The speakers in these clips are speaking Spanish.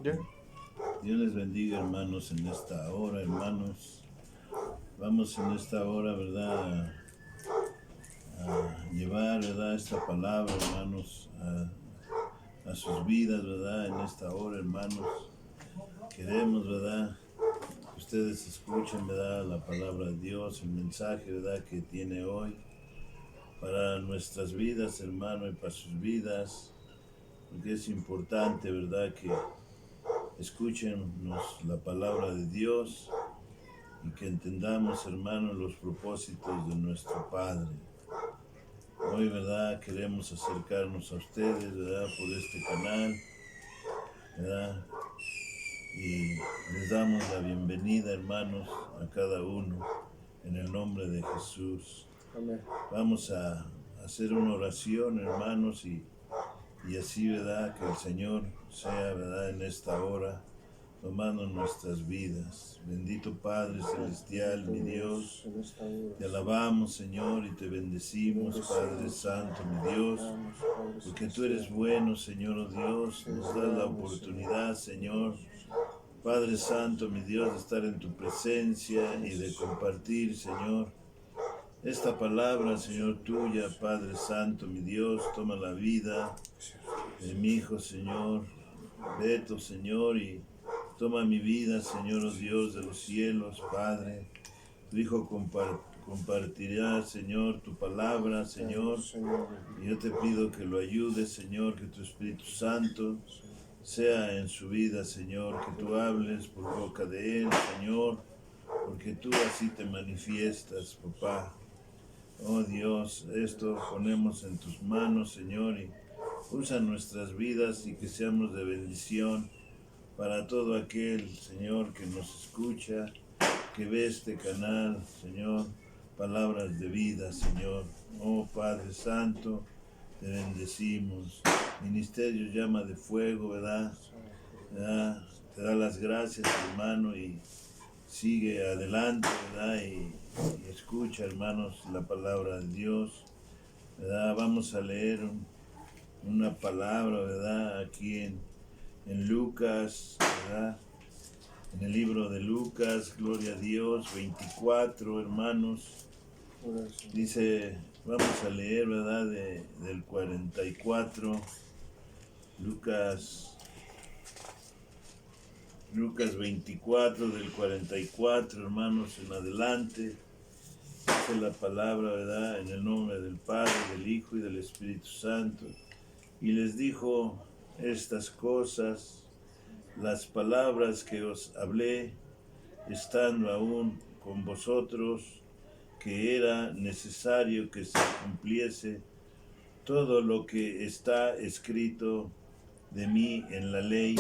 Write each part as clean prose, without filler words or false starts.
Ya. Dios les bendiga, hermanos, en esta hora, hermanos. Vamos en esta hora, ¿verdad? A llevar, ¿verdad? Esta palabra, hermanos, a sus vidas, ¿verdad? En esta hora, hermanos. Queremos, ¿verdad? Que ustedes escuchen, ¿verdad? La palabra de Dios, el mensaje, ¿verdad? Que tiene hoy para nuestras vidas, hermano, y para sus vidas. Porque es importante, ¿verdad? Que escúchenos la palabra de Dios y que entendamos, hermanos, los propósitos de nuestro Padre. Hoy, ¿verdad? Queremos acercarnos a ustedes, ¿verdad? Por este canal, ¿verdad? Y les damos la bienvenida, hermanos, a cada uno, en el nombre de Jesús. Amén. Vamos a hacer una oración, hermanos, y así, ¿verdad? Que el Señor sea, ¿verdad? En esta hora, tomando nuestras vidas. Bendito Padre Celestial, mi Dios, En esta hora, te alabamos, Señor, y te bendecimos, Padre Santo, mi Dios, porque tú eres bueno, Señor, oh Dios, nos das la oportunidad, Señor, Padre Santo, mi Dios, de estar en tu presencia y de compartir, Señor, esta palabra, Señor, tuya, Padre Santo, mi Dios. Toma la vida de mi hijo, Señor, Beto, Señor, y toma mi vida, Señor, oh Dios de los cielos, Padre. Tu Hijo compartirá, Señor, tu palabra, Señor. Y yo te pido que lo ayudes, Señor, que tu Espíritu Santo sea en su vida, Señor, que tú hables por boca de él, Señor, porque tú así te manifiestas, papá. Oh Dios, esto ponemos en tus manos, Señor, y usa nuestras vidas y que seamos de bendición para todo aquel, Señor, que nos escucha, que ve este canal, Señor, palabras de vida, Señor. Oh Padre Santo, te bendecimos. Ministerio Llama de Fuego, ¿verdad? Te da las gracias, hermano, y sigue adelante, ¿verdad? Y escucha, hermanos, la palabra de Dios, ¿verdad? Vamos a leer una palabra, ¿verdad? Aquí en Lucas, ¿verdad? En el libro de Lucas, gloria a Dios, 24, hermanos. Dice, vamos a leer, ¿verdad? Del 44, Lucas 24, del 44, hermanos, en adelante. Dice la palabra, ¿verdad? En el nombre del Padre, del Hijo y del Espíritu Santo. Y les dijo estas cosas, las palabras que os hablé, estando aún con vosotros, que era necesario que se cumpliese todo lo que está escrito de mí en la ley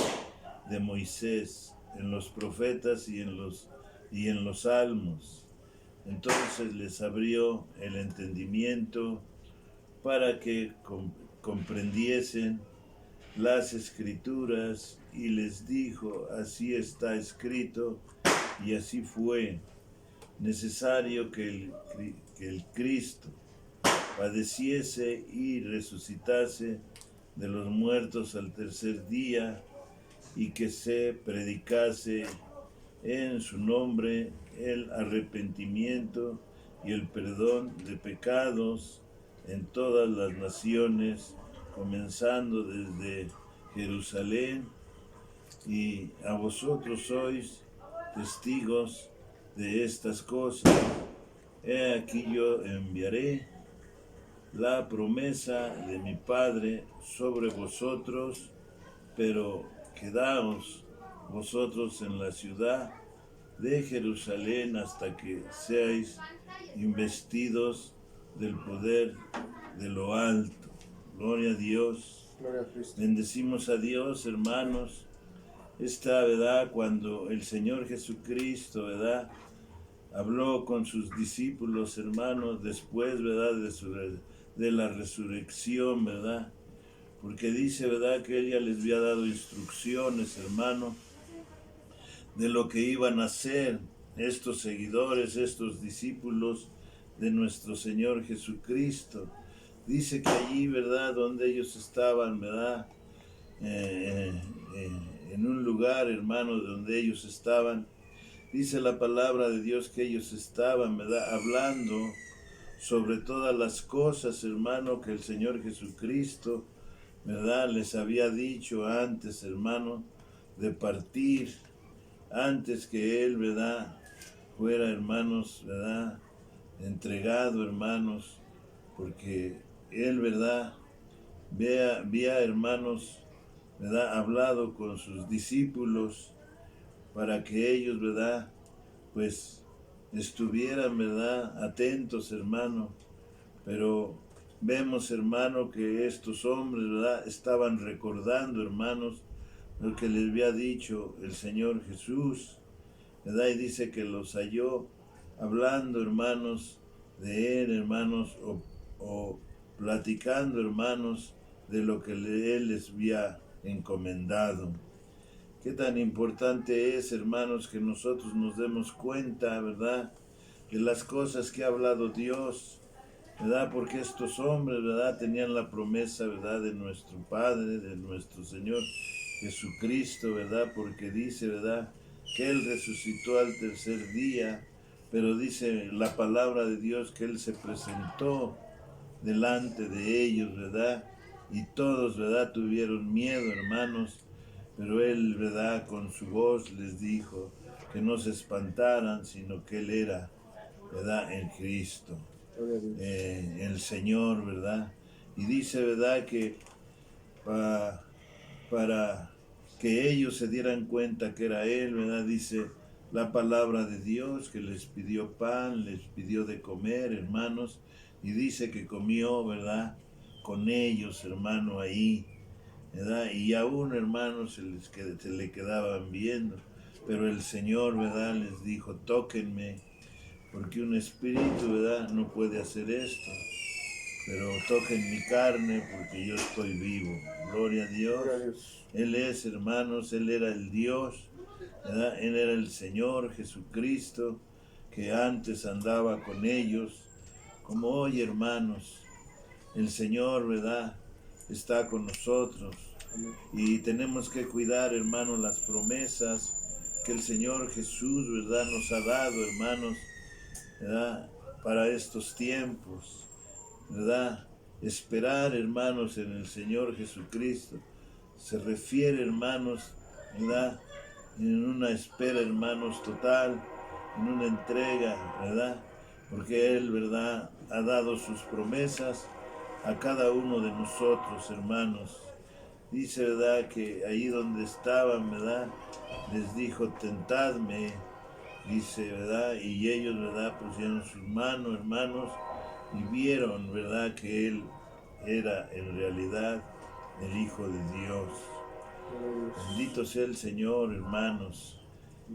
de Moisés, en los profetas y en los salmos. Entonces les abrió el entendimiento para que comprendiesen las escrituras y les dijo, así está escrito y así fue, necesario que el Cristo padeciese y resucitase de los muertos al tercer día y que se predicase en su nombre el arrepentimiento y el perdón de pecados en todas las naciones, comenzando desde Jerusalén, y a vosotros sois testigos de estas cosas. He aquí yo enviaré la promesa de mi Padre sobre vosotros, pero quedaos vosotros en la ciudad de Jerusalén hasta que seáis investidos del poder de lo alto. Gloria a Dios. Gloria a Cristo. Bendecimos a Dios, hermanos. Esta, ¿verdad? Cuando el Señor Jesucristo, ¿verdad? Habló con sus discípulos, hermanos, después, ¿verdad? De la resurrección, ¿verdad? Porque dice, ¿verdad? Que ella les había dado instrucciones, hermano, de lo que iban a hacer estos seguidores, estos discípulos de nuestro Señor Jesucristo. Dice que allí, ¿verdad? Donde ellos estaban, ¿verdad? en un lugar, hermanos, donde ellos estaban. Dice la palabra de Dios que ellos estaban, ¿verdad?, hablando sobre todas las cosas, hermano, que el Señor Jesucristo, ¿verdad?, les había dicho antes, hermano, de partir, antes que Él, ¿verdad?, fuera, hermanos, ¿verdad?, entregado, hermanos, porque Él, ¿verdad?, había, hermanos, ¿verdad?, hablado con sus discípulos para que ellos, ¿verdad?, pues estuvieran, ¿verdad?, atentos, hermano. Pero vemos, hermano, que estos hombres, ¿verdad?, estaban recordando, hermanos, lo que les había dicho el Señor Jesús, ¿verdad? Y dice que los halló hablando, hermanos, de Él, hermanos, o platicando, hermanos, de lo que Él les había encomendado. Qué tan importante es, hermanos, que nosotros nos demos cuenta, ¿verdad?, de las cosas que ha hablado Dios, ¿verdad? Porque estos hombres, ¿verdad?, tenían la promesa, ¿verdad?, de nuestro Padre, de nuestro Señor Jesucristo, ¿verdad? Porque dice, ¿verdad?, que Él resucitó al tercer día, pero dice la palabra de Dios que Él se presentó delante de ellos, ¿verdad? Y todos, ¿verdad?, tuvieron miedo, hermanos, pero Él, ¿verdad?, con su voz les dijo que no se espantaran, sino que Él era, ¿verdad?, el Cristo, el Señor, ¿verdad? Y dice, ¿verdad?, que para que ellos se dieran cuenta que era Él, ¿verdad?, dice la palabra de Dios que les pidió pan, les pidió de comer, hermanos, y dice que comió, ¿verdad?, con ellos, hermano, ahí, ¿verdad? Y aún, hermanos, se le quedaban viendo, pero el Señor, ¿verdad?, les dijo, tóquenme, porque un espíritu, ¿verdad?, no puede hacer esto, pero toquen mi carne porque yo estoy vivo. Gloria a Dios. Él es, hermanos, Él era el Dios, ¿verdad? Él era el Señor Jesucristo, que antes andaba con ellos, como hoy, hermanos. El Señor, ¿verdad?, está con nosotros. Y tenemos que cuidar, hermanos, las promesas que el Señor Jesús, ¿verdad?, nos ha dado, hermanos, ¿verdad?, para estos tiempos, ¿verdad? Esperar, hermanos, en el Señor Jesucristo se refiere, hermanos, ¿verdad?, en una espera, hermanos, total, en una entrega, ¿verdad?, porque Él, ¿verdad?, ha dado sus promesas a cada uno de nosotros, hermanos. Dice, ¿verdad?, que ahí donde estaban, ¿verdad?, les dijo, tentadme, dice, ¿verdad?, y ellos, ¿verdad?, pusieron sus manos, hermanos, y vieron, ¿verdad?, que Él era en realidad el Hijo de Dios. Bendito sea el Señor, hermanos.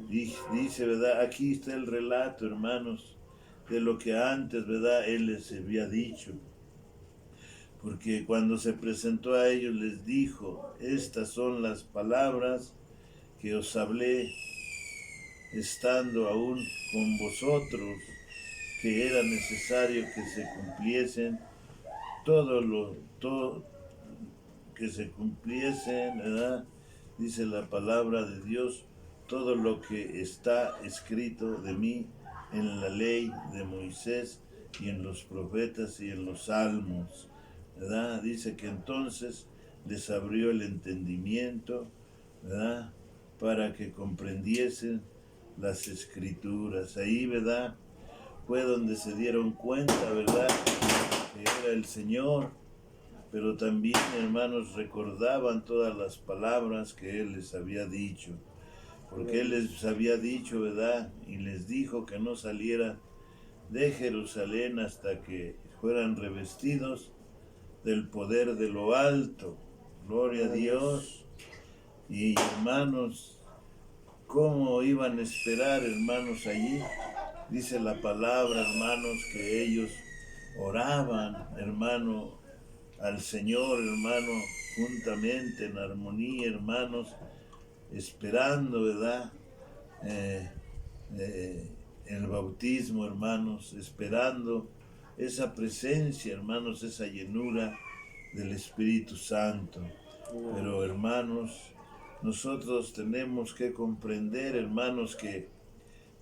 Dice, ¿verdad?, aquí está el relato, hermanos, de lo que antes, ¿verdad?, Él les había dicho. Porque cuando se presentó a ellos les dijo, estas son las palabras que os hablé estando aún con vosotros, que era necesario que se cumpliesen que se cumpliesen, ¿verdad?, dice la palabra de Dios, todo lo que está escrito de mí en la ley de Moisés y en los profetas y en los salmos, ¿verdad? Dice que entonces les abrió el entendimiento, ¿verdad?, para que comprendiesen las escrituras. Ahí, ¿verdad?, fue donde se dieron cuenta, ¿verdad?, que era el Señor, pero también, hermanos, recordaban todas las palabras que Él les había dicho, porque Él les había dicho, ¿verdad?, y les dijo que no salieran de Jerusalén hasta que fueran revestidos del poder de lo alto. Gloria a Dios. Y hermanos, ¿cómo iban a esperar, hermanos, allí? Dice la palabra, hermanos, que ellos oraban, hermano, al Señor, hermano, juntamente en armonía, hermanos, esperando, ¿verdad?, el bautismo, hermanos, esperando esa presencia, hermanos, esa llenura del Espíritu Santo. Pero, hermanos, nosotros tenemos que comprender, hermanos, que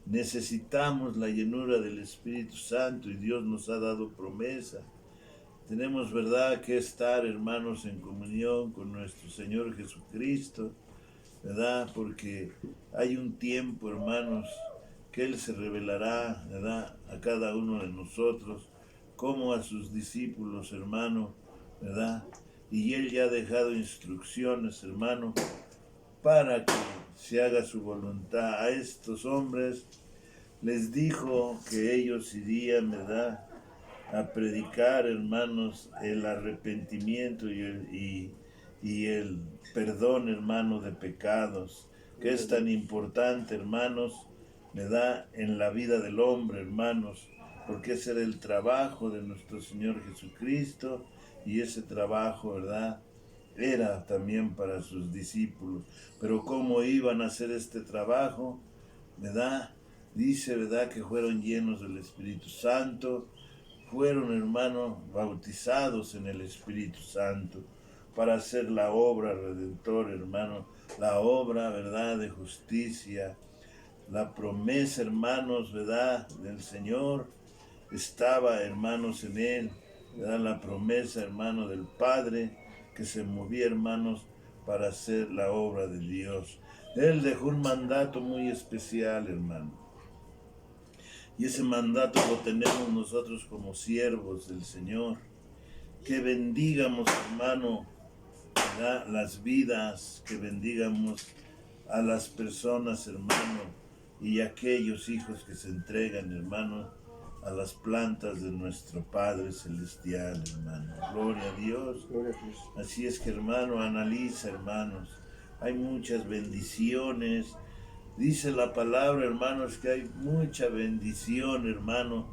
necesitamos la llenura del Espíritu Santo y Dios nos ha dado promesa. Tenemos, verdad, que estar, hermanos, en comunión con nuestro Señor Jesucristo, verdad, porque hay un tiempo, hermanos, que Él se revelará, verdad, a cada uno de nosotros, como a sus discípulos, hermano, verdad, y Él ya ha dejado instrucciones, hermano, para que se haga su voluntad. A estos hombres les dijo que ellos irían, ¿verdad?, a predicar, hermanos, el arrepentimiento y el perdón, hermano, de pecados, que es tan importante, hermanos, ¿verdad?, en la vida del hombre, hermanos, porque ese era el trabajo de nuestro Señor Jesucristo, y ese trabajo, ¿verdad?, era también para sus discípulos. Pero ¿cómo iban a hacer este trabajo? ¿Verdad? Dice, ¿verdad?, que fueron llenos del Espíritu Santo, fueron, hermanos, bautizados en el Espíritu Santo para hacer la obra redentora, hermano, la obra, ¿verdad?, de justicia. La promesa, hermanos, ¿verdad?, del Señor estaba, hermanos, en Él, ¿verdad?, la promesa, hermano, del Padre, que se movía, hermanos, para hacer la obra de Dios. Él dejó un mandato muy especial, hermano. Y ese mandato lo tenemos nosotros como siervos del Señor. Que bendigamos, hermano, ¿verdad?, las vidas, que bendigamos a las personas, hermano, y aquellos hijos que se entregan, hermano, a las plantas de nuestro Padre Celestial, hermano. Gloria a Dios. Gloria a Dios. Así es que, hermano, analiza, hermanos. Hay muchas bendiciones. Dice la palabra, hermanos, que hay mucha bendición, hermano,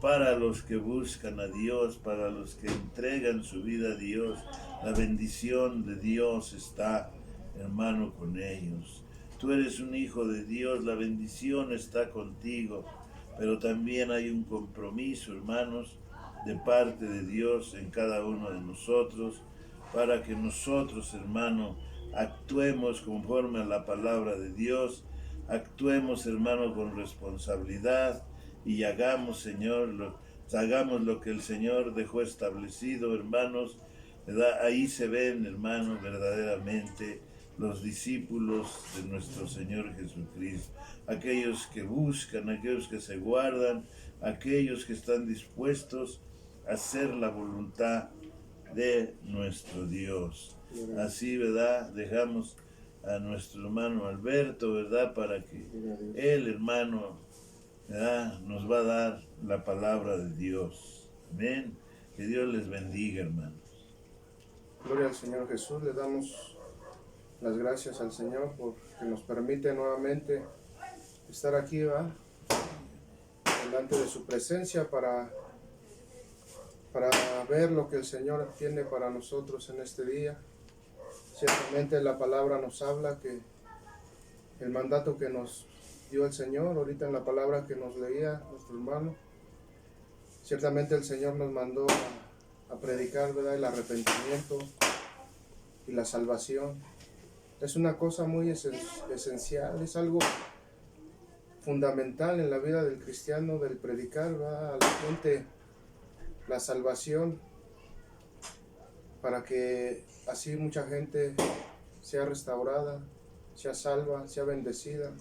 para los que buscan a Dios, para los que entregan su vida a Dios. La bendición de Dios está, hermano, con ellos. Tú eres un hijo de Dios, la bendición está contigo, pero también hay un compromiso, hermanos, de parte de Dios en cada uno de nosotros, para que nosotros, hermano, actuemos conforme a la palabra de Dios, actuemos, hermano, con responsabilidad y hagamos, Señor, hagamos lo que el Señor dejó establecido, hermanos, ¿verdad? Ahí se ven, hermanos, verdaderamente los discípulos de nuestro Señor Jesucristo, aquellos que buscan, aquellos que se guardan, aquellos que están dispuestos a hacer la voluntad de nuestro Dios. Así, ¿verdad?, dejamos a nuestro hermano Alberto, ¿verdad?, para que él, hermano, ¿verdad?, nos va a dar la palabra de Dios. Amén. Que Dios les bendiga, hermanos. Gloria al Señor Jesús. Le damos las gracias al Señor porque nos permite nuevamente estar aquí, ¿verdad?, delante de su presencia para ver lo que el Señor tiene para nosotros en este día. Ciertamente la palabra nos habla que el mandato que nos dio el Señor, ahorita en la palabra que nos leía nuestro hermano, ciertamente el Señor nos mandó a predicar, ¿verdad?, el arrepentimiento y la salvación. Es una cosa muy esencial, es algo fundamental en la vida del cristiano, del predicar, ¿verdad?, a la gente la salvación, para que así mucha gente sea restaurada, sea salva, sea bendecida.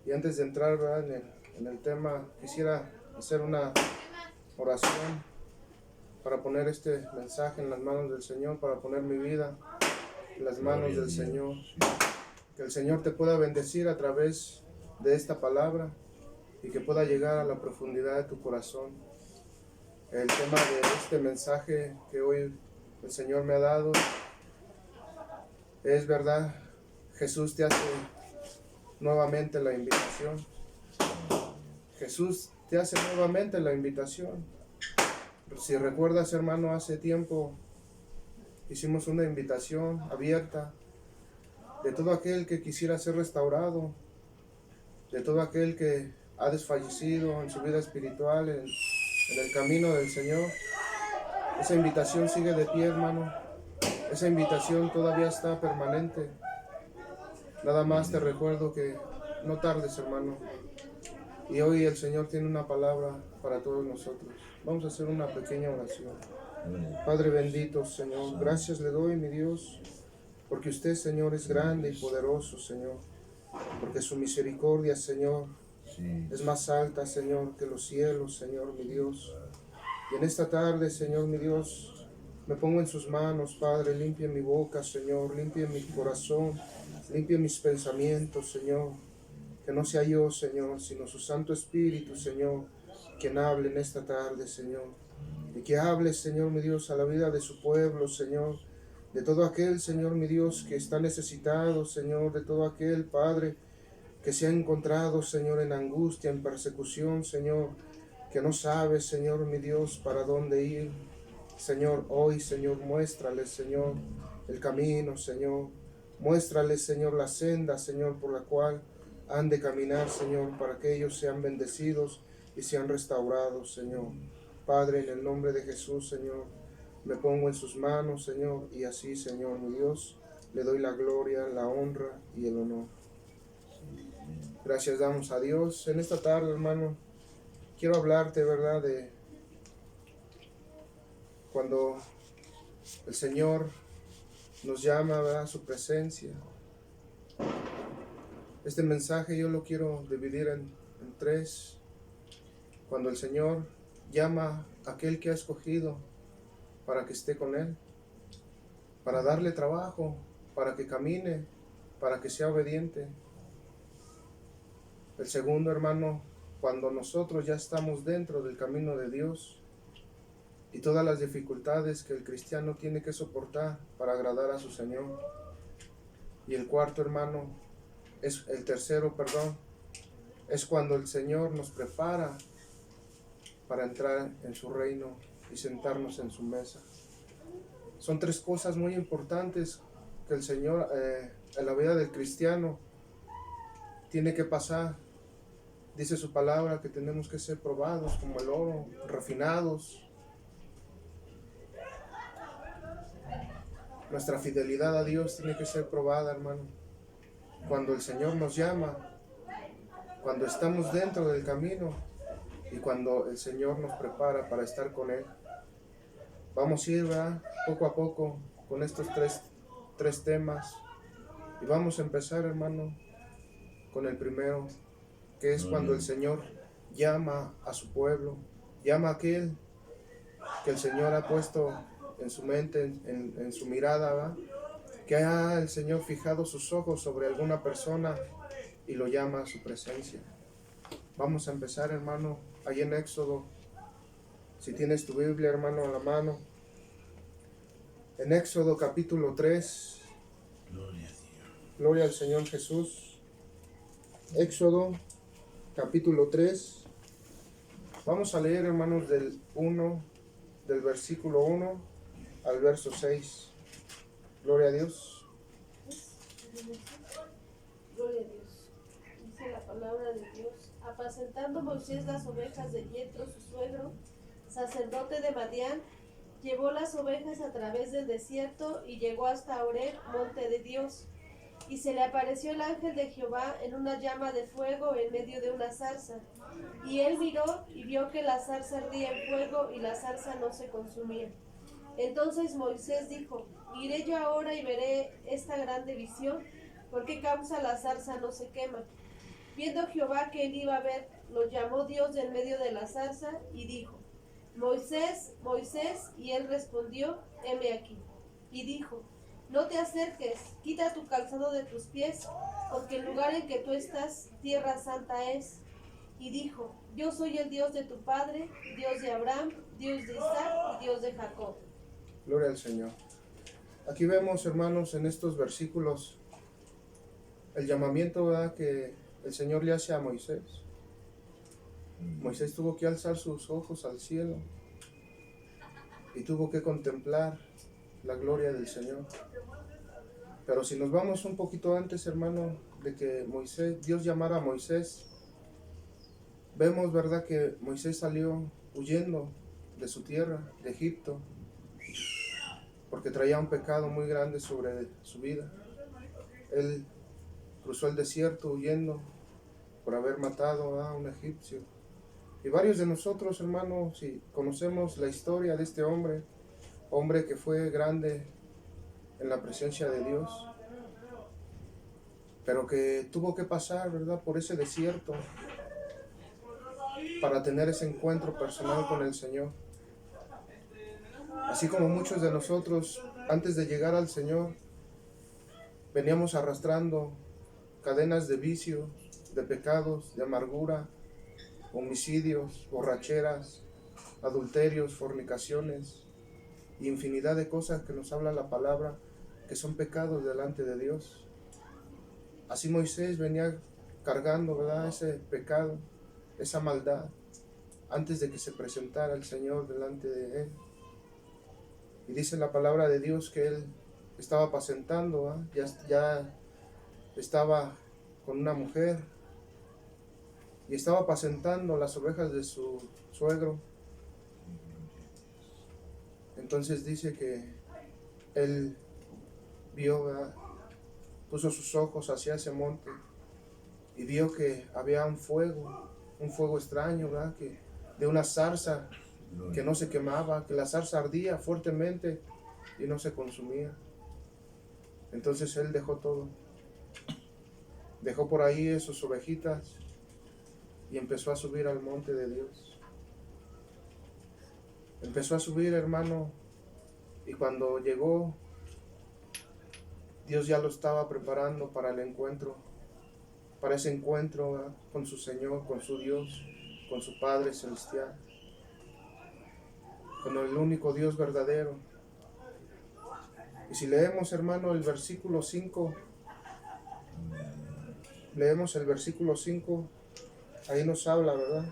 Y antes de entrar, ¿verdad?, en el tema, quisiera hacer una oración para poner este mensaje en las manos del Señor, para poner mi vida en las manos del Señor. Que el Señor te pueda bendecir a través de esta palabra y que pueda llegar a la profundidad de tu corazón. El tema de este mensaje que hoy el Señor me ha dado es, ¿verdad?, Jesús te hace nuevamente la invitación. Jesús te hace nuevamente la invitación. Si recuerdas, hermano, hace tiempo hicimos una invitación abierta de todo aquel que quisiera ser restaurado, de todo aquel que ha desfallecido en su vida espiritual, en el camino del Señor. Esa invitación sigue de pie, hermano. Esa invitación todavía está permanente. Nada más te recuerdo que no tardes, hermano. Y hoy el Señor tiene una palabra para todos nosotros. Vamos a hacer una pequeña oración. Padre bendito, Señor, gracias le doy, mi Dios, porque usted, Señor, es grande y poderoso, Señor. Porque su misericordia, Señor, es más alta, Señor, que los cielos, Señor, mi Dios. Y en esta tarde, Señor, mi Dios, me pongo en sus manos, Padre. Limpie mi boca, Señor, limpie mi corazón, limpie mis pensamientos, Señor. Que no sea yo, Señor, sino su Santo Espíritu, Señor, quien hable en esta tarde, Señor. Y que hable, Señor, mi Dios, a la vida de su pueblo, Señor. De todo aquel, Señor, mi Dios, que está necesitado, Señor. De todo aquel, Padre, que se ha encontrado, Señor, en angustia, en persecución, Señor. Que no sabe, Señor, mi Dios, para dónde ir. Señor, hoy, Señor, muéstrales, Señor, el camino, Señor. Muéstrales, Señor, la senda, Señor, por la cual han de caminar, Señor, para que ellos sean bendecidos y sean restaurados, Señor. Padre, en el nombre de Jesús, Señor, me pongo en sus manos, Señor, y así, Señor, mi Dios, le doy la gloria, la honra y el honor. Gracias damos a Dios. En esta tarde, hermano, quiero hablarte, ¿verdad?, de cuando el Señor nos llama, ¿verdad?, a su presencia. Este mensaje yo lo quiero dividir en tres. Cuando el Señor llama a aquel que ha escogido para que esté con Él, para darle trabajo, para que camine, para que sea obediente. El segundo, hermano, cuando nosotros ya estamos dentro del camino de Dios y todas las dificultades que el cristiano tiene que soportar para agradar a su Señor. Y el cuarto, hermano, el tercero, es cuando el Señor nos prepara para entrar en su reino y sentarnos en su mesa. Son tres cosas muy importantes que el Señor en la vida del cristiano tiene que pasar. Dice su palabra que tenemos que ser probados como el oro, refinados. Nuestra fidelidad a Dios tiene que ser probada, hermano. Cuando el Señor nos llama, cuando estamos dentro del camino y cuando el Señor nos prepara para estar con Él. Vamos a ir, ¿verdad?, poco a poco con estos tres temas. Y vamos a empezar, hermano, con el primero, que es cuando el Señor llama a su pueblo, llama a aquel que el Señor ha puesto en su mente, en su mirada, ¿verdad?, que ha el Señor fijado sus ojos sobre alguna persona y lo llama a su presencia. Vamos a empezar, hermano, ahí en Éxodo. Si tienes tu Biblia, hermano, a la mano. En Éxodo capítulo 3. Gloria a Dios. Gloria al Señor Jesús. Éxodo capítulo 3. Vamos a leer, hermanos, del versículo 1 al verso 6. Gloria a Dios. Gloria a Dios. Dice la palabra de Dios. Apacentando Moisés las ovejas de Yetro, su suegro, sacerdote de Madián, llevó las ovejas a través del desierto y llegó hasta Horeb, monte de Dios. Y se le apareció el ángel de Jehová en una llama de fuego en medio de una zarza. Y él miró y vio que la zarza ardía en fuego y la zarza no se consumía. Entonces Moisés dijo: iré yo ahora y veré esta grande visión, ¿por qué causa la zarza no se quema? Viendo Jehová que él iba a ver, lo llamó Dios del medio de la zarza y dijo: Moisés, Moisés, y él respondió: heme aquí. Y dijo: no te acerques, quita tu calzado de tus pies, porque el lugar en que tú estás, tierra santa es. Y dijo: yo soy el Dios de tu padre, Dios de Abraham, Dios de Isaac y Dios de Jacob. Gloria al Señor. Aquí vemos, hermanos, en estos versículos el llamamiento, ¿verdad?, que el Señor le hace a Moisés. Moisés tuvo que alzar sus ojos al cielo y tuvo que contemplar la gloria del Señor. Pero si nos vamos un poquito antes, hermano, de que Dios llamara a Moisés, vemos, ¿verdad?, que Moisés salió huyendo de su tierra, de Egipto, porque traía un pecado muy grande sobre su vida. Él cruzó el desierto huyendo por haber matado a un egipcio. Y varios de nosotros, hermanos, si conocemos la historia de este hombre que fue grande en la presencia de Dios, pero que tuvo que pasar, ¿verdad?, por ese desierto para tener ese encuentro personal con el Señor. Así como muchos de nosotros, antes de llegar al Señor, veníamos arrastrando cadenas de vicios, de pecados, de amargura, homicidios, borracheras, adulterios, fornicaciones, y infinidad de cosas que nos habla la palabra, que son pecados delante de Dios. Así Moisés venía cargando, ¿verdad?, ese pecado, esa maldad, antes de que se presentara el Señor delante de él. Y dice la palabra de Dios que él estaba apacentando, ya estaba con una mujer y estaba apacentando las ovejas de su suegro. Entonces dice que él vio, ¿verdad?, puso sus ojos hacia ese monte y vio que había un fuego extraño, ¿verdad?, que de una zarza que no se quemaba, que la zarza ardía fuertemente y no se consumía. Entonces él dejó todo, dejó por ahí sus ovejitas y empezó a subir al monte de Dios. Empezó a subir, hermano, y cuando llegó, Dios ya lo estaba preparando para el encuentro, para ese encuentro, ¿verdad?, con su Señor, con su Dios, con su Padre Celestial, con el único Dios verdadero. Y si leemos, hermano, el versículo 5, leemos el versículo 5, ahí nos habla, ¿verdad?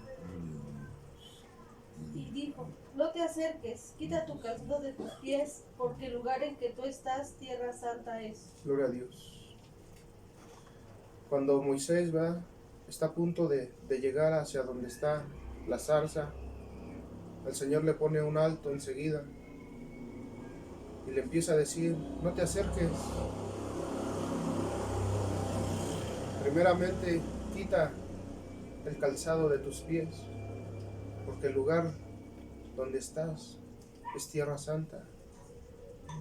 Y dijo: no te acerques, quita tu calzado de tus pies, porque el lugar en que tú estás, tierra santa es. Gloria a Dios. Cuando Moisés está a punto de llegar hacia donde está la zarza, el Señor le pone un alto enseguida y le empieza a decir: no te acerques. Primeramente, quita el calzado de tus pies, porque el lugar donde estás es tierra santa,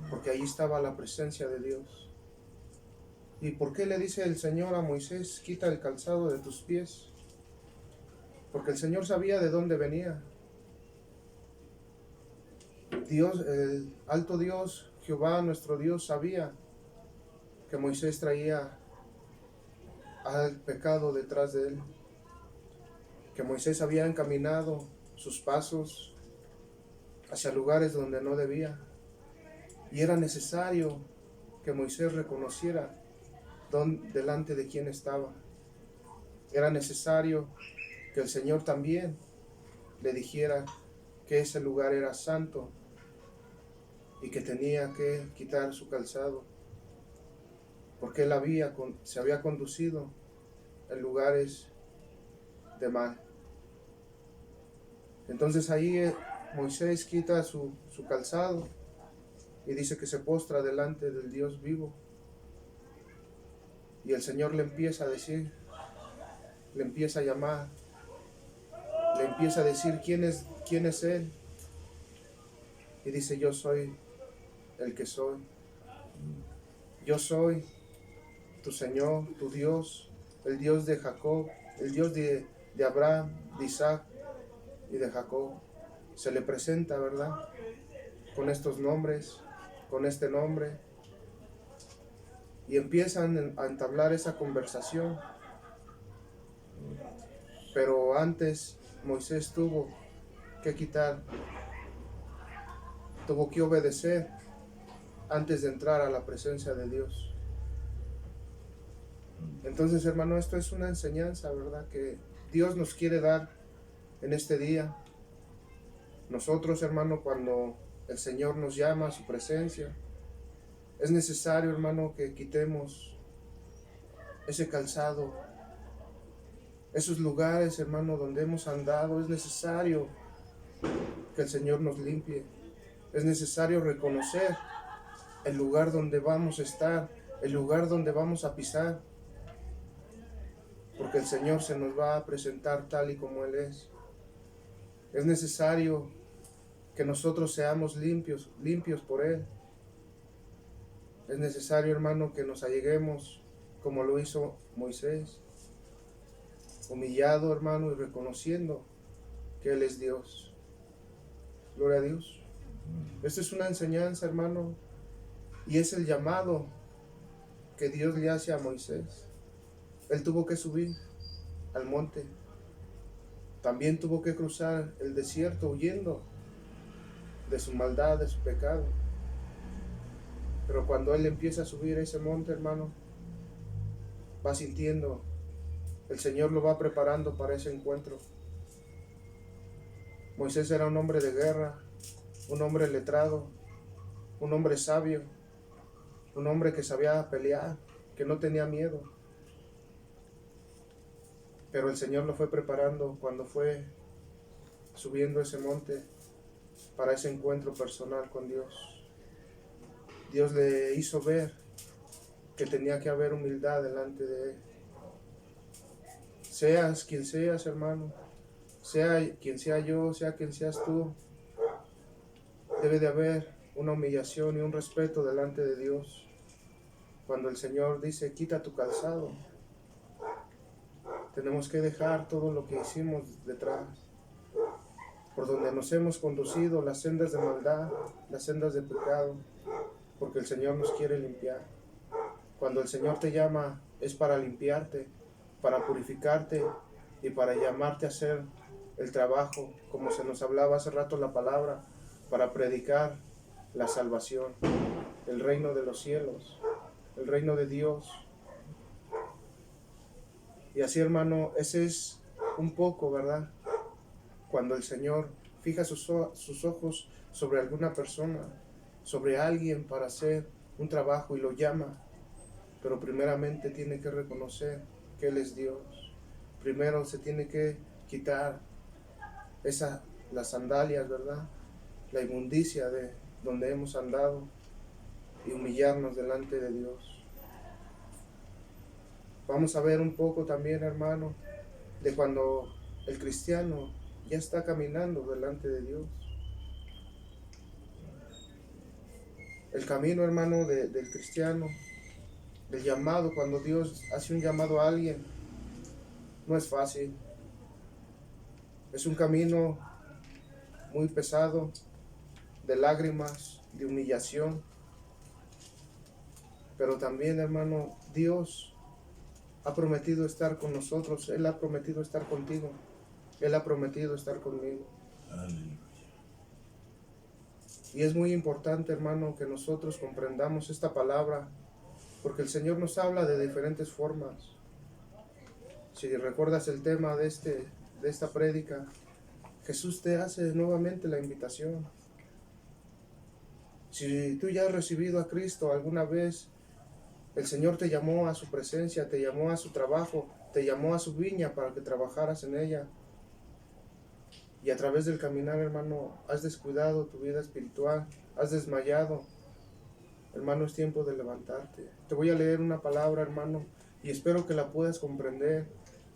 porque ahí estaba la presencia de Dios. ¿Y por qué le dice el Señor a Moisés: quita el calzado de tus pies? Porque el Señor sabía de dónde venía. Dios, el alto Dios, Jehová nuestro Dios, sabía que Moisés traía al pecado detrás de él, que Moisés había encaminado sus pasos hacia lugares donde no debía, y era necesario que Moisés reconociera delante de quién estaba. Era necesario que el Señor también le dijera que ese lugar era santo y que tenía que quitar su calzado, porque él se había conducido en lugares de mal. Entonces ahí Moisés quita su calzado y dice que se postra delante del Dios vivo. Y el Señor le empieza a decir, le empieza a llamar, le empieza a decir quién es Él. Y dice: yo soy el que soy. Yo soy tu Señor, tu Dios, el Dios de Jacob, el Dios de Abraham, de Isaac y de Jacob. Se le presenta, ¿verdad?, con estos nombres, con este nombre. Y empiezan a entablar esa conversación. Pero antes Moisés tuvo que quitar, tuvo que obedecer antes de entrar a la presencia de Dios. Entonces, hermano, esto es una enseñanza, ¿verdad?, que Dios nos quiere dar en este día. Nosotros, hermano, cuando el Señor nos llama a su presencia, es necesario, hermano, que quitemos ese calzado, esos lugares, hermano, donde hemos andado. Es necesario que el Señor nos limpie. Es necesario reconocer el lugar donde vamos a estar, el lugar donde vamos a pisar. porque el Señor se nos va a presentar tal y como Él es. Es necesario que nosotros seamos limpios por Él. Es necesario, hermano, que nos alleguemos como lo hizo Moisés, humillado, hermano, y reconociendo que Él es Dios. Gloria a Dios. Esta es una enseñanza, hermano, y es el llamado que Dios le hace a Moisés. Él tuvo que subir al monte. También tuvo que cruzar el desierto huyendo de su maldad, de su pecado. Pero cuando él empieza a subir ese monte, hermano, va sintiendo, el Señor lo va preparando para ese encuentro. Moisés era un hombre de guerra, un hombre letrado, un hombre sabio, un hombre que sabía pelear, que no tenía miedo. Pero el Señor lo fue preparando cuando fue subiendo ese monte para ese encuentro personal con Dios. Dios le hizo ver que tenía que haber humildad delante de Él. Seas quien seas, hermano, sea quien sea yo, sea quien seas tú, debe de haber una humillación y un respeto delante de Dios. Cuando el Señor dice, quita tu calzado, tenemos que dejar todo lo que hicimos detrás, por donde nos hemos conducido, las sendas de maldad, las sendas de pecado, porque el Señor nos quiere limpiar. Cuando el Señor te llama, es para limpiarte, para purificarte y para llamarte a hacer el trabajo, como se nos hablaba hace rato la palabra, para predicar la salvación, el reino de los cielos, el reino de Dios. Y así, hermano, ese es un poco, ¿verdad? Cuando el Señor fija sus ojos sobre alguna persona, sobre alguien para hacer un trabajo y lo llama, pero primeramente tiene que reconocer que Él es Dios. Primero se tiene que quitar las sandalias, ¿verdad? La inmundicia de donde hemos andado y humillarnos delante de Dios. Vamos a ver un poco también, hermano, de cuando el cristiano ya está caminando delante de Dios. El camino, hermano, del cristiano, del llamado, cuando Dios hace un llamado a alguien, no es fácil. Es un camino muy pesado, de lágrimas, de humillación. Pero también, hermano, Dios ha prometido estar con nosotros. Él ha prometido estar contigo. Él ha prometido estar conmigo. Aleluya. Y es muy importante, hermano, que nosotros comprendamos esta palabra, porque el Señor nos habla de diferentes formas. Si recuerdas el tema de esta prédica, Jesús te hace nuevamente la invitación. Si tú ya has recibido a Cristo alguna vez, el Señor te llamó a su presencia, te llamó a su trabajo, te llamó a su viña para que trabajaras en ella. Y a través del caminar, hermano, has descuidado tu vida espiritual, has desmayado. Hermano, es tiempo de levantarte. Te voy a leer una palabra, hermano, y espero que la puedas comprender,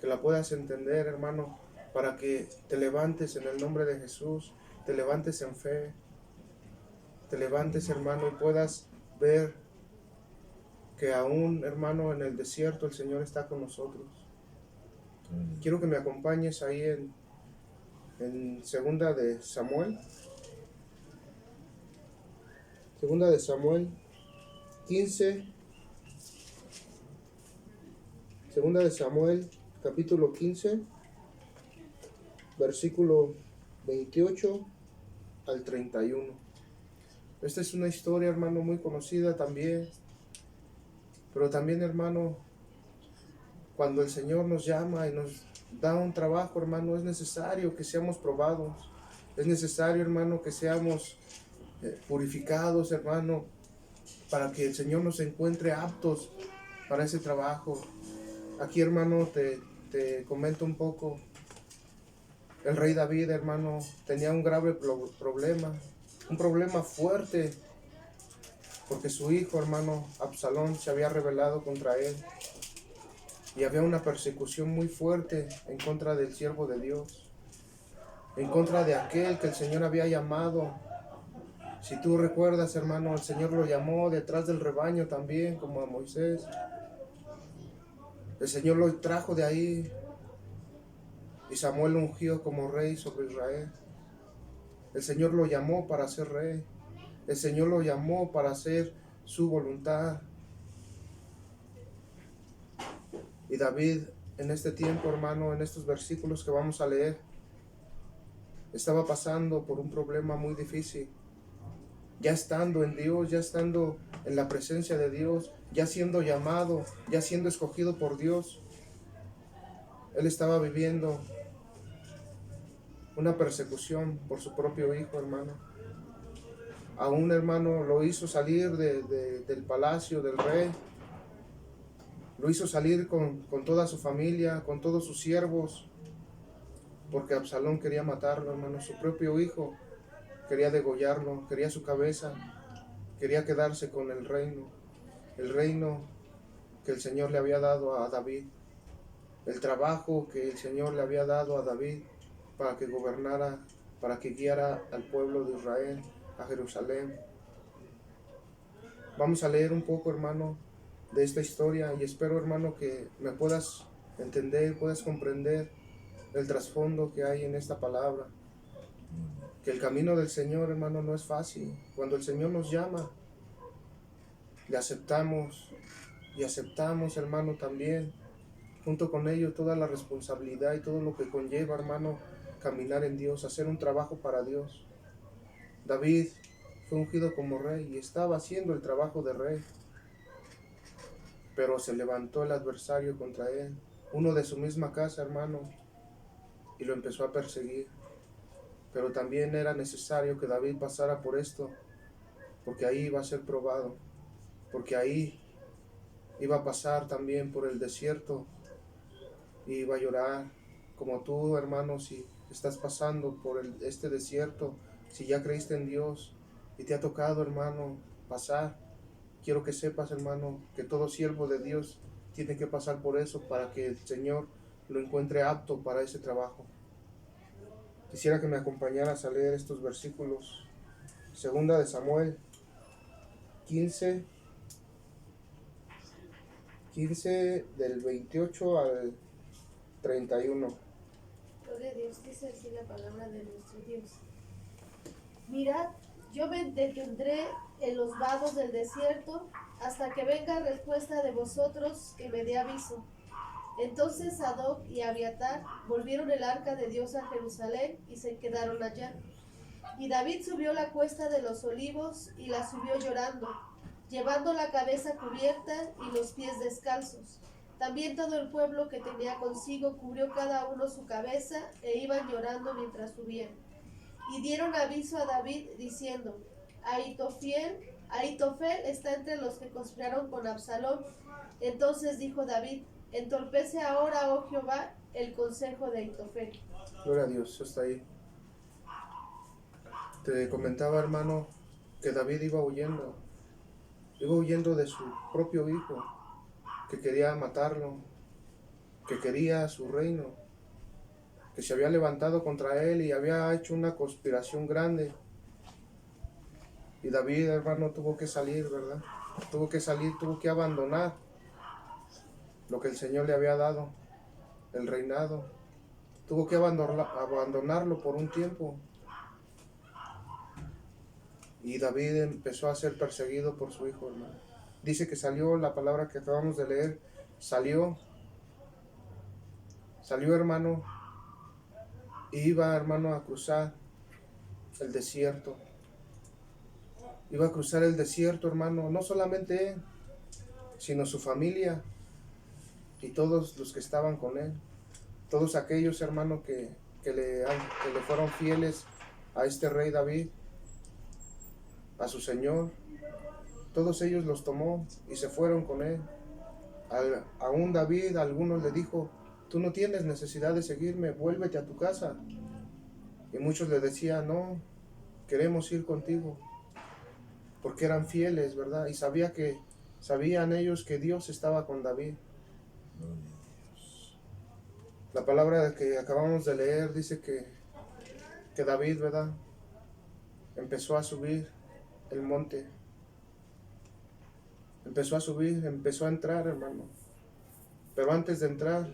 que la puedas entender, hermano, para que te levantes en el nombre de Jesús, te levantes en fe, te levantes, hermano, y puedas ver que aún, hermano, en el desierto el Señor está con nosotros. Quiero que me acompañes ahí en Segunda de Samuel 15, Segunda de Samuel, capítulo 15, versículo 28 al 31. Esta es una historia, hermano, muy conocida también, pero también, hermano, cuando el Señor nos llama y nos da un trabajo, hermano, es necesario que seamos probados, es necesario, hermano, que seamos purificados, hermano, para que el Señor nos encuentre aptos para ese trabajo. Aquí, hermano, te comento un poco. El rey David, hermano, tenía un grave problema, un problema fuerte, porque su hijo, hermano, Absalón, se había rebelado contra él. y había una persecución muy fuerte en contra del siervo de Dios, en contra de aquel que el Señor había llamado. Si tú recuerdas, hermano, el Señor lo llamó detrás del rebaño también, como a Moisés. El Señor lo trajo de ahí y Samuel lo ungió como rey sobre Israel. El Señor lo llamó para ser rey. El Señor lo llamó para hacer su voluntad. Y David, en este tiempo, hermano, en estos versículos que vamos a leer, estaba pasando por un problema muy difícil. Ya estando en Dios, ya estando en la presencia de Dios, ya siendo llamado, ya siendo escogido por Dios, él estaba viviendo una persecución por su propio hijo, hermano. A un hermano lo hizo salir del palacio del rey, lo hizo salir con toda su familia, con todos sus siervos, porque Absalón quería matarlo, hermano. Su propio hijo quería degollarlo, quería su cabeza, quería quedarse con el reino que el Señor le había dado a David, el trabajo que el Señor le había dado a David para que gobernara, para que guiara al pueblo de Israel, a Jerusalén. Vamos a leer un poco, hermano, de esta historia y espero, hermano, que me puedas entender, puedas comprender el trasfondo que hay en esta palabra. Que el camino del Señor, hermano, no es fácil. Cuando el Señor nos llama, le aceptamos y aceptamos, hermano, también junto con ello toda la responsabilidad y todo lo que conlleva, hermano, caminar en Dios, hacer un trabajo para Dios. David fue ungido como rey y estaba haciendo el trabajo de rey, pero se levantó el adversario contra él, uno de su misma casa, hermano, y lo empezó a perseguir. Pero también era necesario que David pasara por esto, porque ahí iba a ser probado, porque ahí iba a pasar también por el desierto y iba a llorar, como tú, hermano, si estás pasando por este desierto, si ya creíste en Dios y te ha tocado, hermano, pasar. Quiero que sepas, hermano, que todo siervo de Dios tiene que pasar por eso para que el Señor lo encuentre apto para ese trabajo. Quisiera que me acompañaras a leer estos versículos. Segunda de Samuel 15 del 28 al 31. Gloria a Dios, dice así la palabra de nuestro Dios. Mirad, yo me detendré en los vados del desierto hasta que venga respuesta de vosotros que me dé aviso. Entonces Sadoc y Abiatar volvieron el arca de Dios a Jerusalén y se quedaron allá. Y David subió la cuesta de los olivos y la subió llorando, llevando la cabeza cubierta y los pies descalzos. También todo el pueblo que tenía consigo cubrió cada uno su cabeza e iban llorando mientras subían. Y dieron aviso a David diciendo: Ahitofel está entre los que conspiraron con Absalón. Entonces dijo David: entorpece ahora, oh Jehová, el consejo de Ahitofel. Gloria a Dios, hasta ahí. Te comentaba, hermano, que David iba huyendo de su propio hijo, que quería matarlo, que quería su reino, que se había levantado contra él y había hecho una conspiración grande. Y David, hermano, tuvo que salir, ¿verdad? Tuvo que abandonar lo que el Señor le había dado, el reinado. Tuvo que abandonarlo por un tiempo. Y David empezó a ser perseguido por su hijo, hermano. Dice que salió, la palabra que acabamos de leer, salió, hermano, y iba, hermano, a cruzar el desierto. Iba a cruzar el desierto, hermano, no solamente él, sino su familia y todos los que estaban con él. Todos aquellos, hermano, que le fueron fieles a este rey David, a su Señor. Todos ellos los tomó y se fueron con él. Aún David a algunos le dijo: tú no tienes necesidad de seguirme, vuélvete a tu casa. Y muchos le decían: no, queremos ir contigo, porque eran fieles, ¿verdad? Y sabían ellos que Dios estaba con David. La palabra que acabamos de leer dice que David, ¿verdad? Empezó a subir el monte. Empezó a subir, empezó a entrar, hermano. Pero antes de entrar,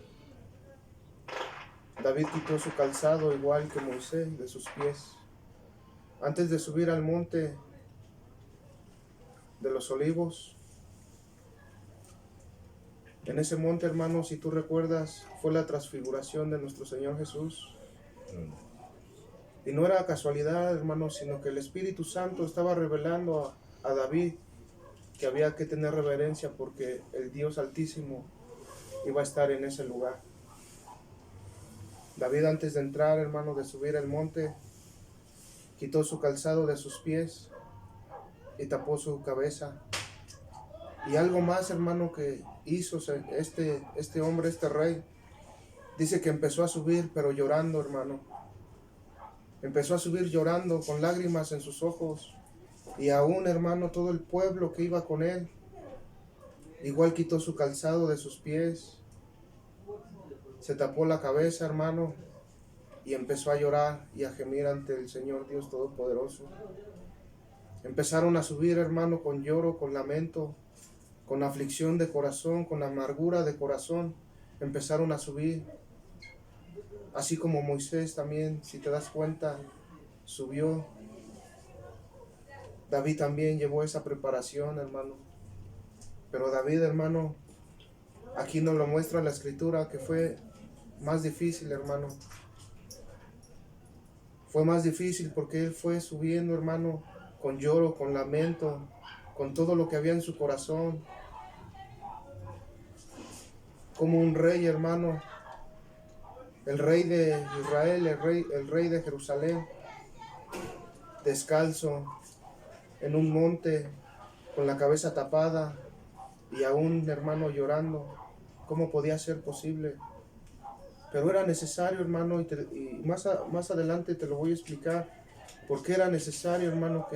David quitó su calzado igual que Moisés de sus pies. Antes de subir al monte de los olivos, en ese monte, hermano, si tú recuerdas, fue la transfiguración de nuestro Señor Jesús. Y no era casualidad, hermano, sino que el Espíritu Santo estaba revelando a David que había que tener reverencia porque el Dios Altísimo iba a estar en ese lugar. David, antes de entrar, hermano, de subir el monte, quitó su calzado de sus pies y tapó su cabeza. Y algo más, hermano, que hizo este hombre, este rey, dice que empezó a subir, pero llorando, hermano. Empezó a subir llorando, con lágrimas en sus ojos. Y aún, hermano, todo el pueblo que iba con él, igual quitó su calzado de sus pies, se tapó la cabeza, hermano, y empezó a llorar y a gemir ante el Señor Dios Todopoderoso. Empezaron a subir, hermano, con lloro, con lamento, con aflicción de corazón, con amargura de corazón. Empezaron a subir, así como Moisés también, si te das cuenta, subió. David también llevó esa preparación, hermano. Pero David, hermano, aquí nos lo muestra la Escritura que fue más difícil, hermano. Fue más difícil porque él fue subiendo, hermano, con lloro, con lamento, con todo lo que había en su corazón. Como un rey, hermano, el rey de Israel, el rey de Jerusalén, descalzo, en un monte, con la cabeza tapada, y aún, hermano, llorando. ¿Cómo podía ser posible? Pero era necesario, hermano, y más adelante te lo voy a explicar, por qué era necesario, hermano,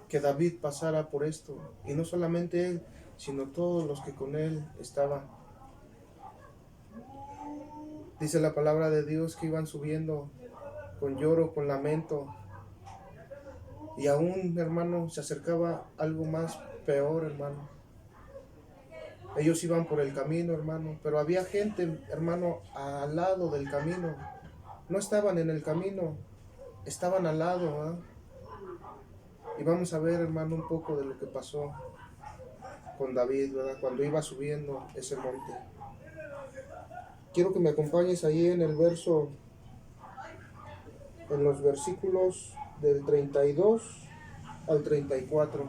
que David pasara por esto. Y no solamente él, sino todos los que con él estaban. Dice la palabra de Dios que iban subiendo con lloro, con lamento. Y aún, hermano, se acercaba algo más peor, hermano. Ellos iban por el camino, hermano, pero había gente, hermano, al lado del camino. No estaban en el camino, estaban al lado, ¿eh? Y vamos a ver, hermano, un poco de lo que pasó con David, ¿verdad? Cuando iba subiendo ese monte. Quiero que me acompañes ahí en el verso, en los versículos del 32 al 34.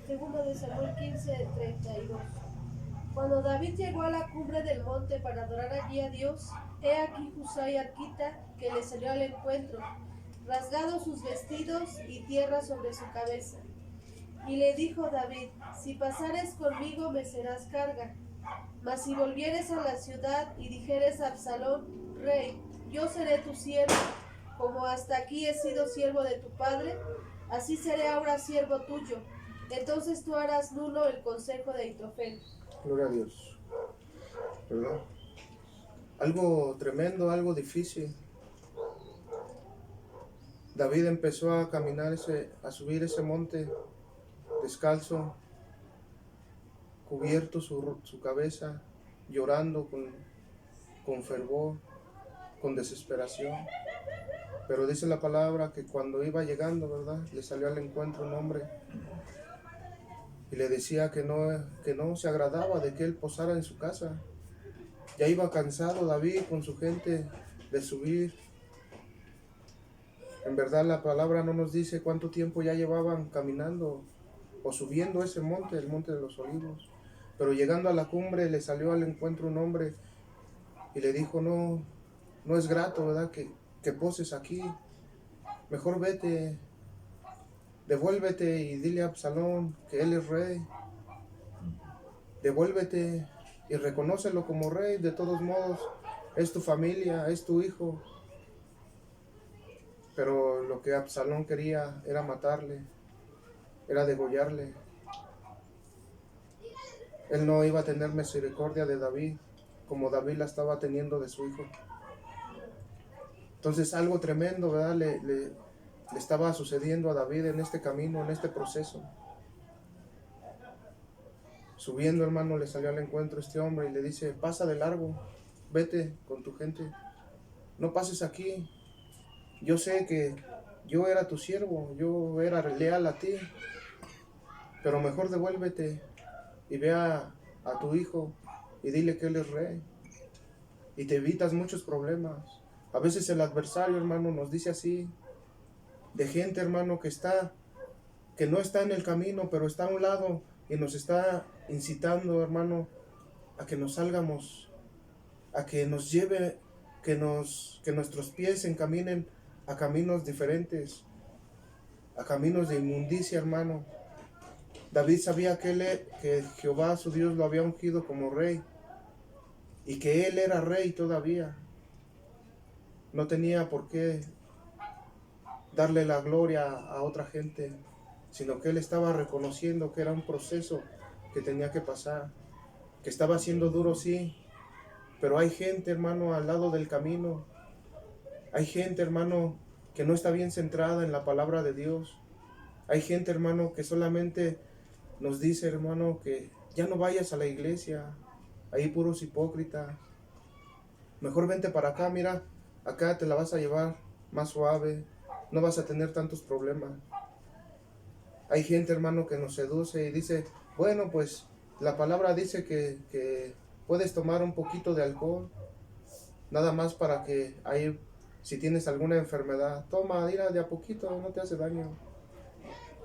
Segundo de Samuel 15:32. Cuando David llegó a la cumbre del monte para adorar allí a Dios, he aquí Husai arquita que le salió al encuentro, rasgados sus vestidos y tierra sobre su cabeza. Y le dijo David: si pasares conmigo me serás carga, mas si volvieres a la ciudad y dijeres a Absalón, rey, yo seré tu siervo, como hasta aquí he sido siervo de tu padre, así seré ahora siervo tuyo. Entonces tú harás nulo el consejo de Ahitofel. Gloria a Dios, ¿verdad? Algo tremendo, algo difícil. David empezó a caminar, a subir ese monte descalzo, cubierto su cabeza, llorando con fervor, con desesperación. Pero dice la palabra que cuando iba llegando, ¿verdad?, le salió al encuentro un hombre y le decía que no se agradaba de que él posara en su casa. Ya iba cansado David con su gente de subir. En verdad la palabra no nos dice cuánto tiempo ya llevaban caminando o subiendo ese monte, el monte de los olivos. Pero llegando a la cumbre le salió al encuentro un hombre y le dijo: no es grato, ¿verdad?, que poses aquí. Mejor vete, devuélvete y dile a Absalón que él es rey. Devuélvete y reconócelo como rey. De todos modos, es tu familia, es tu hijo. Pero lo que Absalón quería era matarle, era degollarle. Él no iba a tener misericordia de David. como David la estaba teniendo de su hijo. Entonces algo tremendo, ¿verdad? Le estaba sucediendo a David en este camino, en este proceso. Subiendo, hermano, le salió al encuentro este hombre y le dice, pasa de largo, vete con tu gente, no pases aquí. Yo sé que yo era tu siervo, yo era leal a ti, pero mejor devuélvete y ve a tu hijo y dile que él es rey. Y te evitas muchos problemas. A veces el adversario, hermano, nos dice así, de gente, hermano, que no está en el camino, pero está a un lado y nos está incitando, hermano, a que nos salgamos, a que nos lleve, que nuestros pies se encaminen a caminos diferentes, a caminos de inmundicia, hermano. David sabía que Jehová, su Dios, lo había ungido como rey y que él era rey todavía. No tenía por qué darle la gloria a otra gente, sino que él estaba reconociendo que era un proceso que tenía que pasar, que estaba siendo duro, sí, pero hay gente, hermano, al lado del camino. Hay gente, hermano, que no está bien centrada en la palabra de Dios. Hay gente, hermano, que solamente nos dice, hermano, que ya no vayas a la iglesia, hay puros hipócritas. Mejor vente para acá, mira, acá te la vas a llevar más suave, no vas a tener tantos problemas. Hay gente, hermano, que nos seduce y dice, bueno, pues la palabra dice que puedes tomar un poquito de alcohol, nada más para que ahí, si tienes alguna enfermedad, toma, mira, de a poquito, no te hace daño.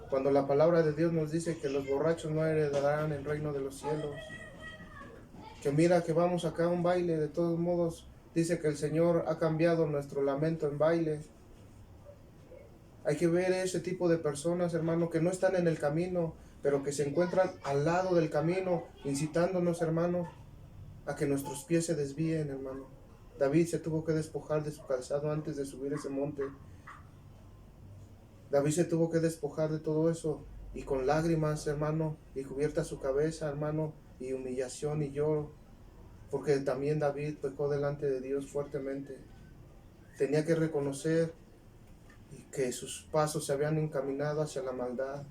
Cuando la palabra de Dios nos dice que los borrachos no heredarán el reino de los cielos. Que mira que vamos acá a un baile, de todos modos, dice que el Señor ha cambiado nuestro lamento en baile. Hay que ver ese tipo de personas, hermano, que no están en el camino, pero que se encuentran al lado del camino, incitándonos, hermano, a que nuestros pies se desvíen, hermano. David se tuvo que despojar de su calzado antes de subir ese monte. David se tuvo que despojar de todo eso, y con lágrimas, hermano, y cubierta su cabeza, hermano, y humillación y lloro, porque también David pecó delante de Dios fuertemente. Tenía que reconocer que sus pasos se habían encaminado hacia la maldad,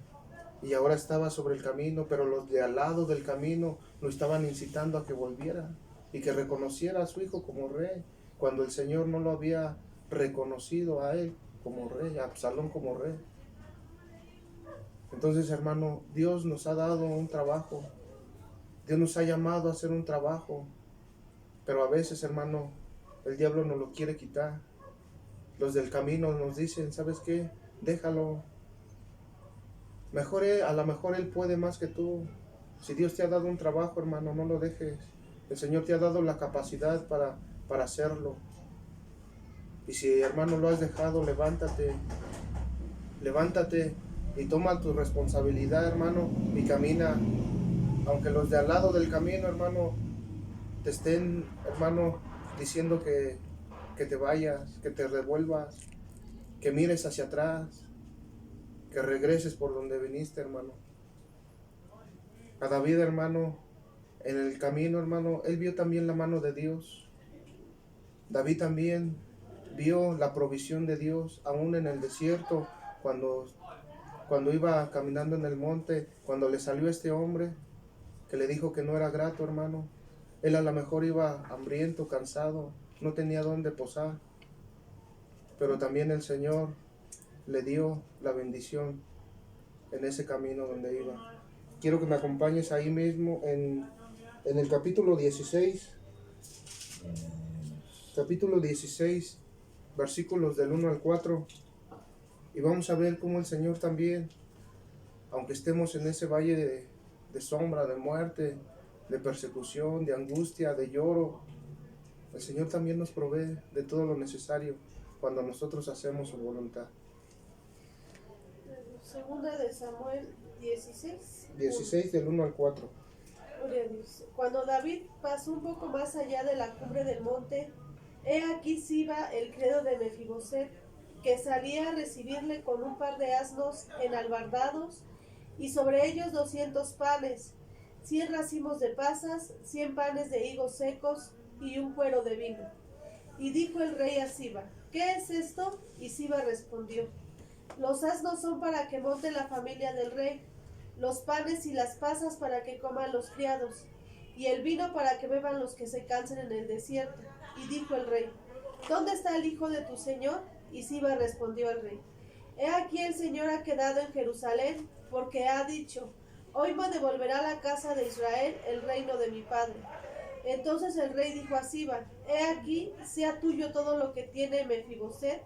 y ahora estaba sobre el camino, pero los de al lado del camino lo estaban incitando a que volviera, y que reconociera a su hijo como rey, cuando el Señor no lo había reconocido a él como rey, a Absalón como rey. Entonces, hermano, Dios nos ha dado un trabajo, Dios nos ha llamado a hacer un trabajo, pero a veces, hermano, el diablo nos lo quiere quitar. Los del camino nos dicen, ¿sabes qué? Déjalo. A lo mejor él puede más que tú. Si Dios te ha dado un trabajo, hermano, no lo dejes. El Señor te ha dado la capacidad para hacerlo. Y si, hermano, lo has dejado, levántate. Levántate y toma tu responsabilidad, hermano, y camina. Aunque los de al lado del camino, hermano, te estén, hermano, diciendo que te vayas, que te revuelvas, que mires hacia atrás, que regreses por donde viniste, hermano. A David, hermano, en el camino, hermano, él vio también la mano de Dios. David también vio la provisión de Dios, aún en el desierto, cuando iba caminando en el monte, cuando le salió este hombre que le dijo que no era grato, hermano. Él a lo mejor iba hambriento, cansado, no tenía dónde posar, pero también el Señor le dio la bendición en ese camino donde iba. Quiero que me acompañes ahí mismo en el capítulo 16, versículos del 1 al 4, y vamos a ver cómo el Señor también, aunque estemos en ese valle de sombra, de muerte, de persecución, de angustia, de lloro, el Señor también nos provee de todo lo necesario cuando nosotros hacemos su voluntad. Segunda de Samuel 16 del 1 al 4. Gloria a Dios. Cuando David pasó un poco más allá de la cumbre del monte, he aquí Siba, el criado de Mefiboset, que salía a recibirle con un par de asnos enalbardados, y sobre ellos 200 panes, 100 racimos de pasas, 100 panes de higos secos, y un cuero de vino. Y dijo el rey a Siba: ¿Qué es esto? Y Siba respondió: Los asnos son para que monte la familia del rey, los panes y las pasas para que coman los criados, y el vino para que beban los que se cansen en el desierto. Y dijo el rey: ¿Dónde está el hijo de tu señor? Y Siba respondió al rey: He aquí el Señor ha quedado en Jerusalén, porque ha dicho: Hoy me devolverá la casa de Israel el reino de mi padre. Entonces el rey dijo a Siba: He aquí, sea tuyo todo lo que tiene Mefiboset.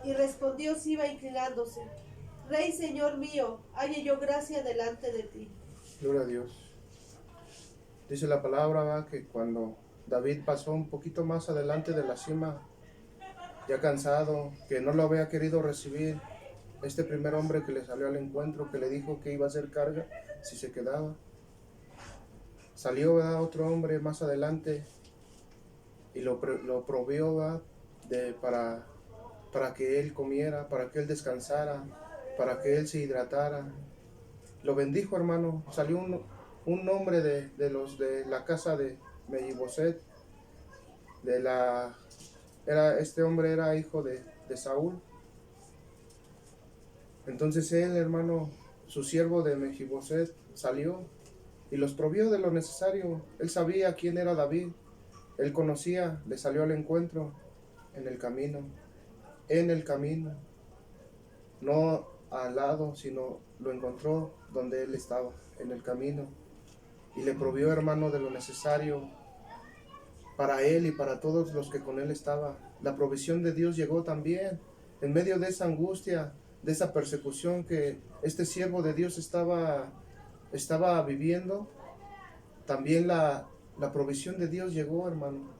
Y respondió Siba inclinándose: Rey, señor mío, halle yo gracia delante de ti. Gloria a Dios. Dice la palabra, ¿va?, que cuando David pasó un poquito más adelante de la cima, ya cansado, que no lo había querido recibir, este primer hombre que le salió al encuentro, que le dijo que iba a hacer carga si se quedaba. Salió, ¿verdad?, otro hombre más adelante y lo provió, ¿verdad?, para que él comiera, para que él descansara, para que él se hidratara. Lo bendijo, hermano. Salió un hombre de los de la casa de Mefiboset. Este hombre era hijo de Saúl. Entonces él, hermano, su siervo de Mefiboset, salió y los provió de lo necesario. Él sabía quién era David. Él conocía, le salió al encuentro en el camino. No al lado, sino lo encontró donde él estaba, en el camino. Y le provió, hermano, de lo necesario para él y para todos los que con él estaban. La provisión de Dios llegó también en medio de esa angustia, de esa persecución que este siervo de Dios estaba viviendo. También la provisión de Dios llegó, hermano.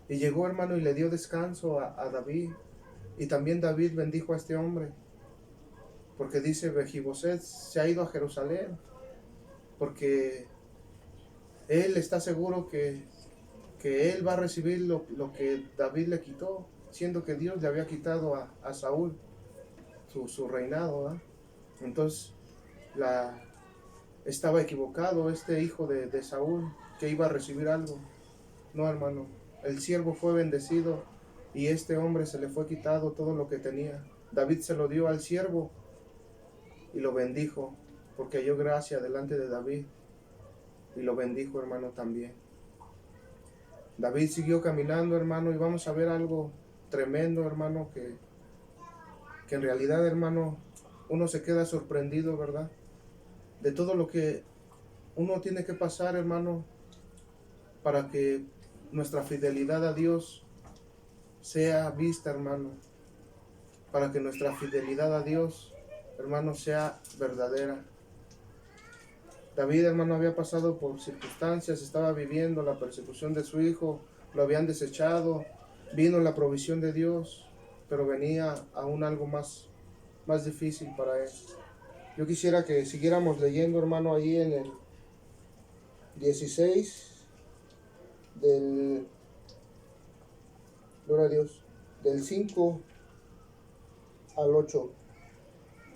Y llegó, hermano, y le dio descanso a David. Y también David bendijo a este hombre, porque dice: Mefiboset se ha ido a Jerusalén, porque él está seguro que él va a recibir lo que David le quitó, siendo que Dios le había quitado a Saúl su reinado, ¿verdad? Entonces estaba equivocado este hijo de Saúl, que iba a recibir algo. No, hermano, el siervo fue bendecido y este hombre se le fue quitado todo lo que tenía. David se lo dio al siervo y lo bendijo, porque halló gracia delante de David, y lo bendijo, hermano, también. David siguió caminando, hermano, y vamos a ver algo tremendo, hermano, que en realidad, hermano, uno se queda sorprendido, ¿verdad?, de todo lo que uno tiene que pasar, hermano, para que nuestra fidelidad a Dios sea vista, hermano, para que nuestra fidelidad a Dios, hermano, sea verdadera. David, hermano, había pasado por circunstancias, estaba viviendo la persecución de su hijo, lo habían desechado, vino la provisión de Dios, pero venía aún algo más difícil para él. Yo quisiera que siguiéramos leyendo, hermano, ahí en el 16 gloria a Dios, del 5 al 8.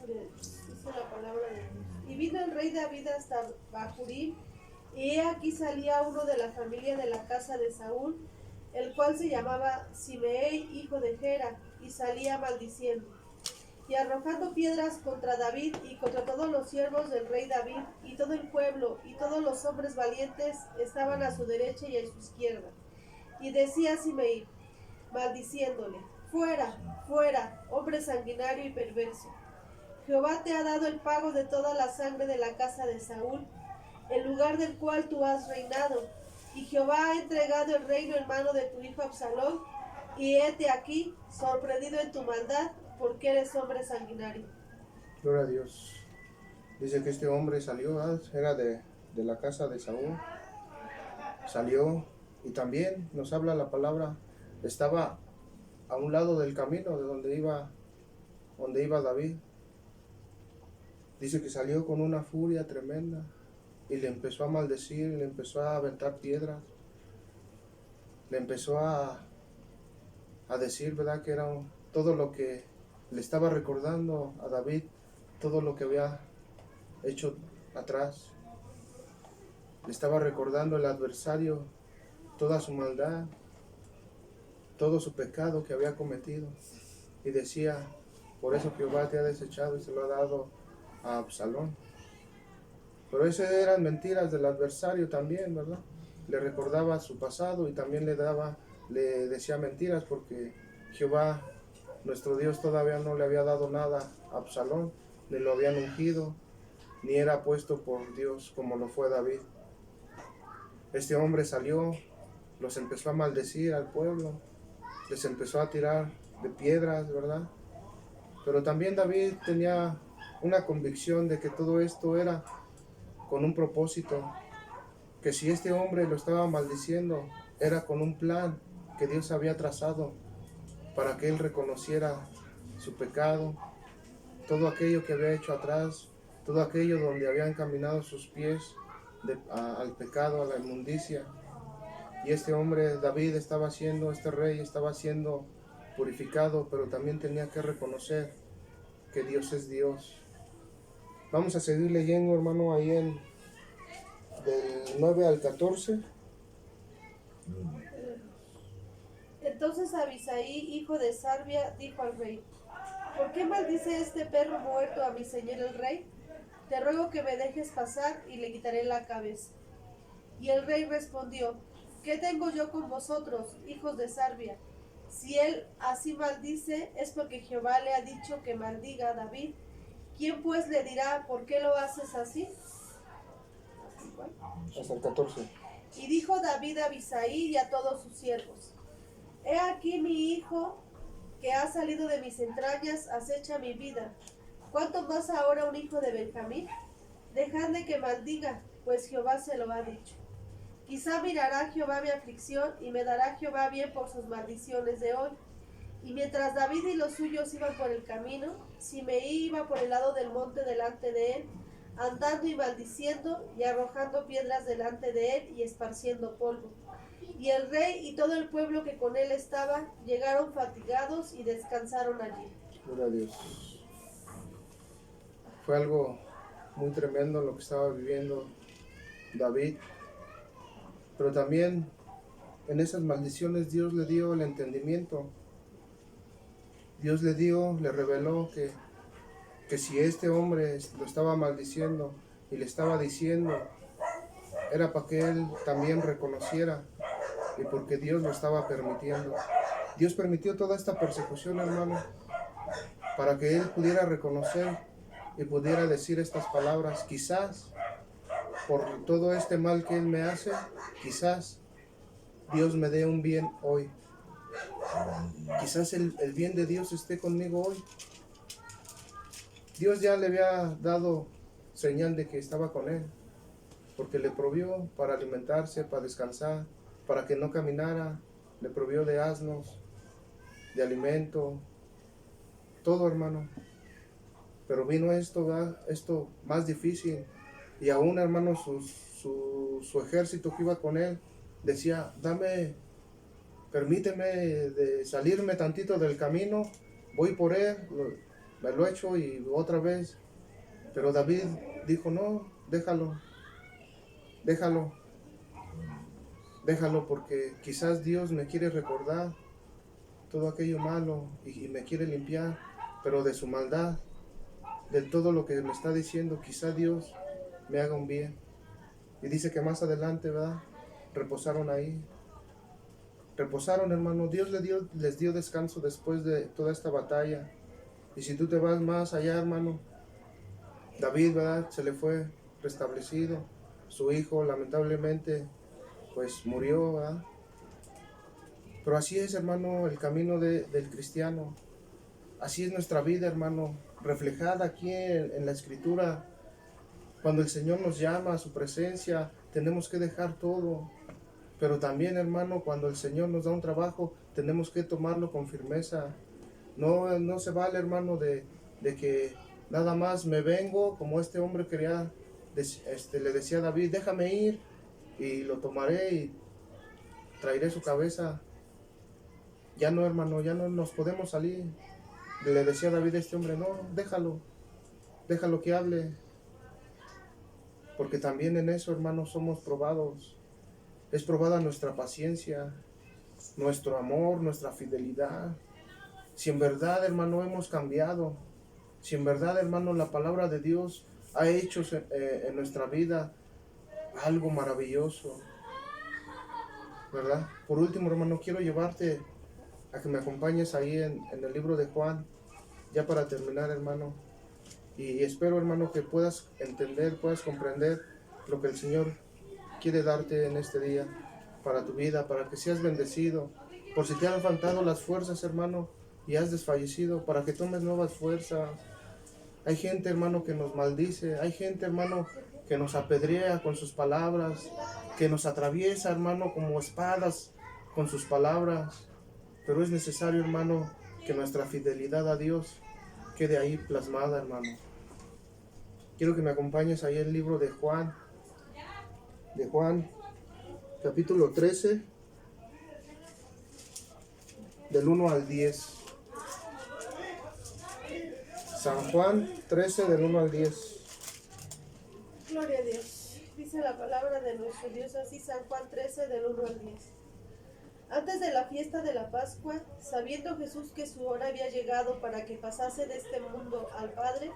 Dice la palabra de Dios. Y vino el rey David hasta Bahurim, y he aquí salía uno de la familia de la casa de Saúl, el cual se llamaba Simei, hijo de Gera, y salía maldiciendo y arrojando piedras contra David y contra todos los siervos del rey David, y todo el pueblo y todos los hombres valientes estaban a su derecha y a su izquierda. Y decía Simei, maldiciéndole: fuera, fuera, hombre sanguinario y perverso. Jehová te ha dado el pago de toda la sangre de la casa de Saúl, el lugar del cual tú has reinado, y Jehová ha entregado el reino en mano de tu hijo Absalón, y hete aquí, sorprendido en tu maldad, porque eres hombre sanguinario. Gloria a Dios. Dice que este hombre salió, era de la casa de Saúl. Salió y también nos habla la palabra, estaba a un lado del camino de donde iba David. Dice que salió con una furia tremenda y le empezó a maldecir, le empezó a aventar piedras, le empezó a decir, ¿verdad?, que era todo lo que le estaba recordando a David, todo lo que había hecho atrás. Le estaba recordando el adversario, toda su maldad, todo su pecado que había cometido. Y decía, por eso Jehová te ha desechado y se lo ha dado a Absalón. Pero esas eran mentiras del adversario también, ¿verdad? Le recordaba su pasado y también le decía mentiras porque Jehová, nuestro Dios, todavía no le había dado nada a Absalón, ni lo habían ungido, ni era puesto por Dios como lo fue David. Este hombre salió, los empezó a maldecir al pueblo, les empezó a tirar de piedras, ¿verdad? Pero también David tenía una convicción de que todo esto era con un propósito, que si este hombre lo estaba maldiciendo, era con un plan que Dios había trazado para que él reconociera su pecado, todo aquello que había hecho atrás, todo aquello donde había encaminado sus pies al pecado, a la inmundicia. Y este hombre, David, este rey estaba siendo purificado, pero también tenía que reconocer que Dios es Dios. Vamos a seguir leyendo, hermano, ahí del 9 al 14. Entonces Abisaí, hijo de Sarbia, dijo al rey: ¿Por qué maldice este perro muerto a mi señor el rey? Te ruego que me dejes pasar y le quitaré la cabeza. Y el rey respondió: ¿Qué tengo yo con vosotros, hijos de Sarbia? Si él así maldice, es porque Jehová le ha dicho que maldiga a David. ¿Quién pues le dirá por qué lo haces así? Hasta el 14. Y dijo David a Abisaí y a todos sus siervos: He aquí mi hijo que ha salido de mis entrañas acecha mi vida. ¿Cuánto más ahora un hijo de Benjamín? Dejadle que maldiga, pues Jehová se lo ha dicho. Quizá mirará Jehová mi aflicción y me dará Jehová bien por sus maldiciones de hoy. Y mientras David y los suyos iban por el camino, Simei iba por el lado del monte delante de él, andando y maldiciendo y arrojando piedras delante de él y esparciendo polvo. Y el rey y todo el pueblo que con él estaba llegaron fatigados y descansaron allí. Gloria a Dios. Fue algo muy tremendo lo que estaba viviendo David. Pero también en esas maldiciones Dios le dio el entendimiento. Dios le reveló que si este hombre lo estaba maldiciendo y le estaba diciendo, era para que él también reconociera y porque Dios lo estaba permitiendo. Dios permitió toda esta persecución, hermano, para que él pudiera reconocer y pudiera decir estas palabras. Quizás por todo este mal que él me hace, quizás Dios me dé un bien hoy. Quizás el bien de Dios esté conmigo hoy. Dios ya le había dado señal de que estaba con él, porque le provió para alimentarse, para descansar, para que no caminara, le provió de asnos, de alimento, todo, hermano. Pero vino esto, ¿verdad? Esto más difícil, y aún, hermano, su ejército que iba con él decía: permíteme de salirme tantito del camino, voy por él, me lo echo y otra vez. Pero David dijo: no, déjalo, porque quizás Dios me quiere recordar todo aquello malo y me quiere limpiar, pero de su maldad, de todo lo que me está diciendo, quizás Dios me haga un bien. Y dice que más adelante, ¿verdad?, reposaron ahí. Reposaron, hermano. Dios les dio descanso después de toda esta batalla. Y si tú te vas más allá, hermano, David, ¿verdad?, se le fue restablecido. Su hijo, lamentablemente, pues murió, ¿verdad? Pero así es, hermano, el camino del cristiano. Así es nuestra vida, hermano, reflejada aquí en la Escritura. Cuando el Señor nos llama a su presencia, tenemos que dejar todo. Pero también, hermano, cuando el Señor nos da un trabajo, tenemos que tomarlo con firmeza. No se vale, hermano, de que nada más me vengo, como este hombre quería, le decía a David: déjame ir y lo tomaré y traeré su cabeza. Ya no, hermano, ya no nos podemos salir. Le decía a David a este hombre: no, déjalo que hable. Porque también en eso, hermano, somos probados. Es probada nuestra paciencia, nuestro amor, nuestra fidelidad. Si en verdad, hermano, hemos cambiado, si en verdad, hermano, la palabra de Dios ha hecho en nuestra vida algo maravilloso, ¿verdad? Por último, hermano, quiero llevarte a que me acompañes ahí en el libro de Juan, ya para terminar, hermano. Y espero, hermano, que puedas entender, puedas comprender lo que el Señor quiere darte en este día, para tu vida, para que seas bendecido. Por si te han faltado las fuerzas, hermano, y has desfallecido, para que tomes nuevas fuerzas. Hay gente, hermano, que nos maldice. Hay gente, hermano, que nos apedrea con sus palabras, que nos atraviesa, hermano, como espadas con sus palabras. Pero es necesario, hermano, que nuestra fidelidad a Dios quede ahí plasmada, hermano. Quiero que me acompañes ahí el libro de Juan, capítulo 13, del 1 al 10. San Juan 13, del 1 al 10. Gloria a Dios. Dice la palabra de nuestro Dios así, San Juan 13, del 1 al 10. Antes de la fiesta de la Pascua, sabiendo Jesús que su hora había llegado para que pasase de este mundo al Padre,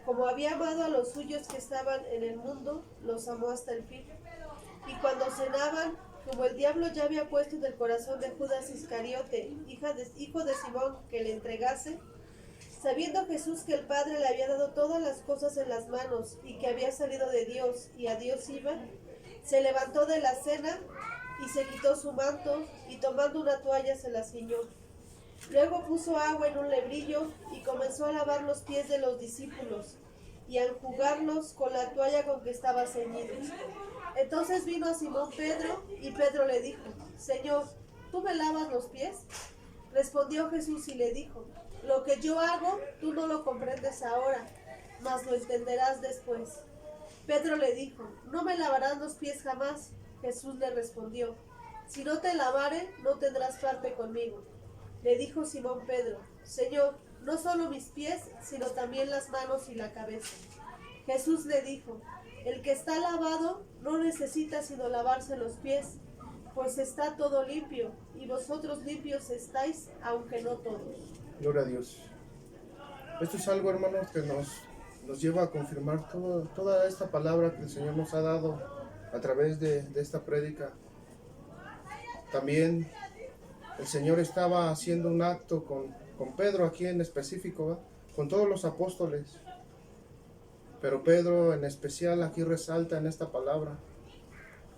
como había amado a los suyos que estaban en el mundo, los amó hasta el fin. Y cuando cenaban, como el diablo ya había puesto en el corazón de Judas Iscariote, hijo de Simón, que le entregase, sabiendo Jesús que el Padre le había dado todas las cosas en las manos y que había salido de Dios y a Dios iba, se levantó de la cena y se quitó su manto y tomando una toalla se la ciñó. Luego puso agua en un lebrillo y comenzó a lavar los pies de los discípulos y a enjugarlos con la toalla con que estaba ceñido. Entonces vino a Simón Pedro y Pedro le dijo: Señor, ¿tú me lavas los pies? Respondió Jesús y le dijo: Lo que yo hago, tú no lo comprendes ahora, mas lo entenderás después. Pedro le dijo: No me lavarás los pies jamás. Jesús le respondió: Si no te lavare, no tendrás parte conmigo. Le dijo Simón Pedro: Señor, no solo mis pies, sino también las manos y la cabeza. Jesús le dijo: El que está lavado no necesita sino lavarse los pies, pues está todo limpio, y vosotros limpios estáis, aunque no todos. Gloria a Dios. Esto es algo, hermanos, que nos lleva a confirmar toda esta palabra que el Señor nos ha dado a través de esta prédica. También el Señor estaba haciendo un acto con Pedro aquí en específico, ¿verdad? Con todos los apóstoles. Pero Pedro en especial aquí resalta en esta palabra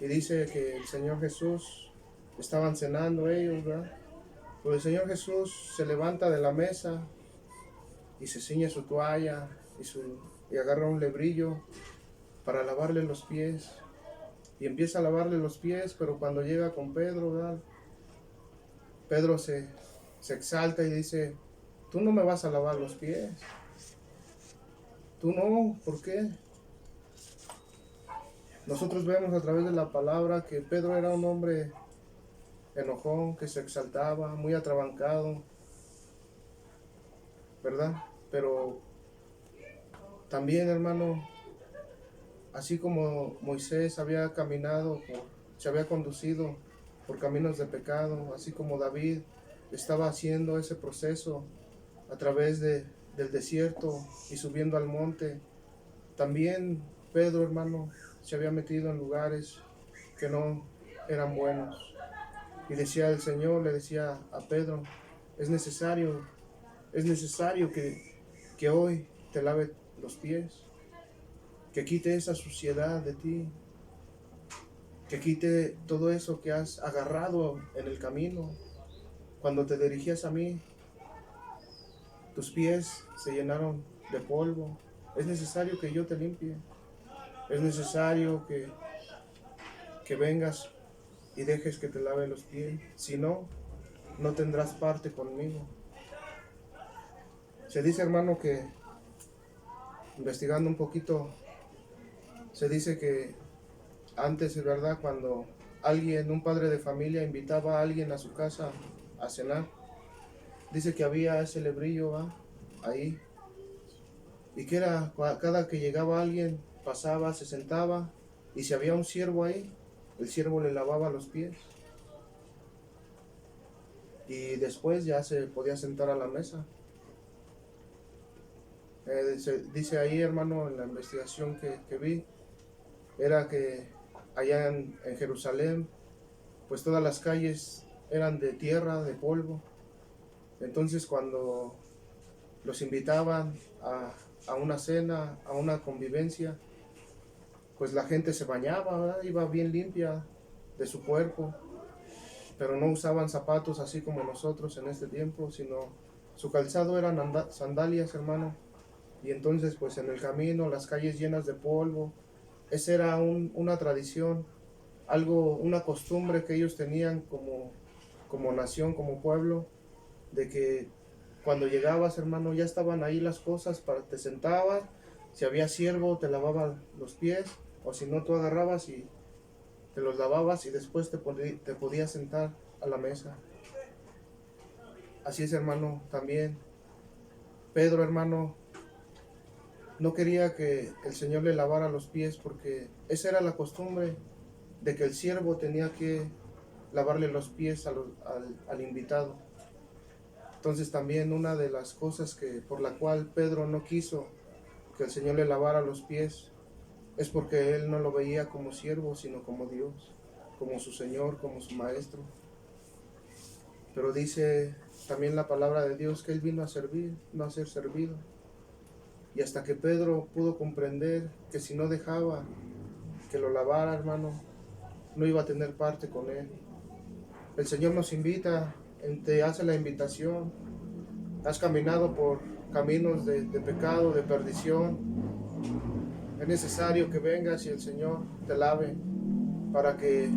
y dice que el Señor Jesús, estaban cenando ellos, ¿verdad? Pues el Señor Jesús se levanta de la mesa y se ciñe su toalla y agarra un lebrillo para lavarle los pies. Y empieza a lavarle los pies, pero cuando llega con Pedro, ¿verdad? Pedro se exalta y dice: Tú no me vas a lavar los pies. Tú no, ¿por qué? Nosotros vemos a través de la palabra que Pedro era un hombre enojón, que se exaltaba, muy atrabancado, ¿verdad? Pero también, hermano, así como Moisés había caminado, se había conducido por caminos de pecado, así como David estaba haciendo ese proceso a través del desierto y subiendo al monte, también Pedro, hermano, se había metido en lugares que no eran buenos. Y decía el Señor, le decía a Pedro: es necesario que hoy te lave los pies, que quite esa suciedad de ti, que quite todo eso que has agarrado en el camino. Cuando te dirigías a mí, tus pies se llenaron de polvo. Es necesario que yo te limpie. Es necesario que vengas y dejes que te lave los pies. Si no, no tendrás parte conmigo. Se dice, hermano, que investigando un poquito, se dice que antes, es verdad, cuando un padre de familia invitaba a alguien a su casa a cenar, dice que había ese lebrillo, ¿va?, ahí, y que era cada que llegaba alguien, pasaba, se sentaba, y si había un siervo ahí, el siervo le lavaba los pies. Y después ya se podía sentar a la mesa. Dice ahí, hermano, en la investigación que vi, era que allá en Jerusalén, pues todas las calles eran de tierra, de polvo. Entonces cuando los invitaban a una cena, a una convivencia, pues la gente se bañaba, ¿verdad? Iba bien limpia de su cuerpo, pero no usaban zapatos así como nosotros en este tiempo, sino su calzado eran sandalias, hermano. Y entonces pues en el camino, las calles llenas de polvo, esa era una tradición, algo, una costumbre que ellos tenían como nación, como pueblo, de que cuando llegabas, hermano, ya estaban ahí las cosas, te sentabas, si había siervo te lavaba los pies, o si no tú agarrabas y te los lavabas y después te podías sentar a la mesa. Así es, hermano, también Pedro, hermano, no quería que el Señor le lavara los pies porque esa era la costumbre de que el siervo tenía que lavarle los pies al invitado. Entonces también una de las cosas por la cual Pedro no quiso que el Señor le lavara los pies es porque él no lo veía como siervo, sino como Dios, como su Señor, como su Maestro. Pero dice también la palabra de Dios que él vino a servir, no a ser servido. Y hasta que Pedro pudo comprender que si no dejaba que lo lavara, hermano, no iba a tener parte con él. El Señor nos invita, te hace la invitación. Has caminado por caminos de pecado, de perdición. Es necesario que vengas y el Señor te lave para que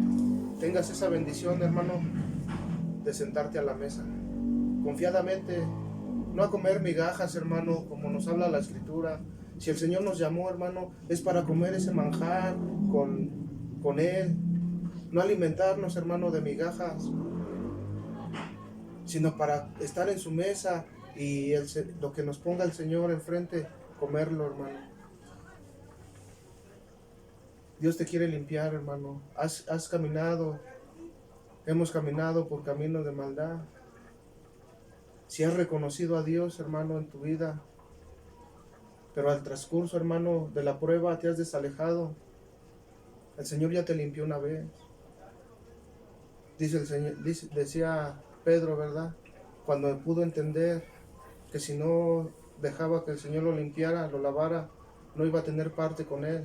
tengas esa bendición, hermano, de sentarte a la mesa. Confiadamente, no a comer migajas, hermano, como nos habla la Escritura. Si el Señor nos llamó, hermano, es para comer ese manjar con Él. No alimentarnos, hermano, de migajas, sino para estar en su mesa y lo que nos ponga el Señor enfrente, comerlo, hermano. Dios te quiere limpiar, hermano. Hemos caminado por caminos de maldad. Si has reconocido a Dios, hermano, en tu vida, pero al transcurso, hermano, de la prueba te has desalejado, el Señor ya te limpió una vez. Decía Pedro, ¿verdad? Cuando pudo entender que si no dejaba que el Señor lo limpiara, lo lavara, no iba a tener parte con Él.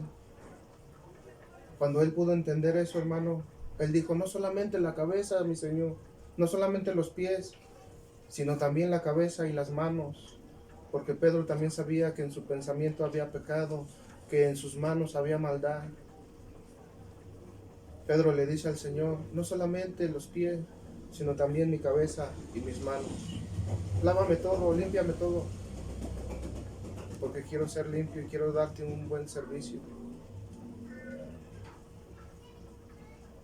Cuando él pudo entender eso, hermano, él dijo, no solamente la cabeza, mi Señor, no solamente los pies, sino también la cabeza y las manos, porque Pedro también sabía que en su pensamiento había pecado, que en sus manos había maldad. Pedro le dice al Señor, no solamente los pies, sino también mi cabeza y mis manos. Lávame todo, límpiame todo, porque quiero ser limpio y quiero darte un buen servicio.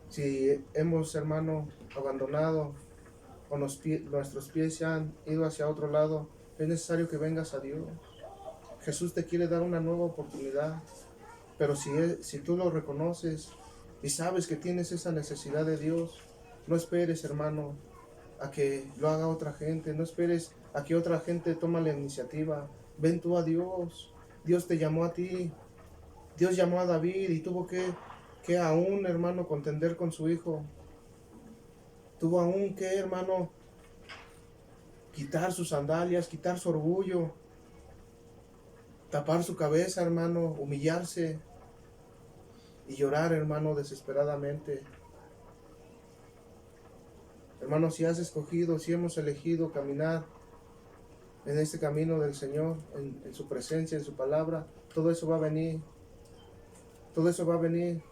Si hemos, hermano, abandonado o nuestros pies se han ido hacia otro lado, es necesario que vengas a Dios. Jesús te quiere dar una nueva oportunidad, pero si tú lo reconoces y sabes que tienes esa necesidad de Dios, no esperes, hermano, a que lo haga otra gente, no esperes a que otra gente tome la iniciativa. Ven tú a Dios. Dios te llamó a ti. Dios llamó a David y tuvo que aún, hermano, contender con su hijo. Tuvo aún que, hermano, quitar sus sandalias, quitar su orgullo, tapar su cabeza, hermano, humillarse y llorar, hermano, desesperadamente. Hermano, si has escogido, si hemos elegido caminar en este camino del Señor, en su presencia, en su palabra, todo eso va a venir. Todo eso va a venir.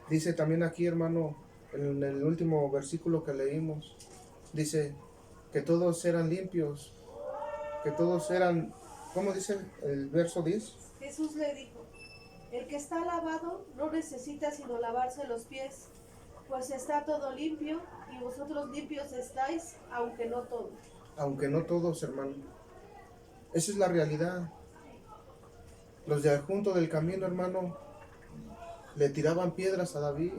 Dice también aquí, hermano, en el último versículo que leímos, dice que todos eran limpios, que todos eran, ¿cómo dice el verso 10? Jesús le dijo, el que está lavado no necesita sino lavarse los pies, pues está todo limpio y vosotros limpios estáis, aunque no todos. Aunque no todos, hermano. Esa es la realidad. Los de junto del camino, hermano, le tiraban piedras a David.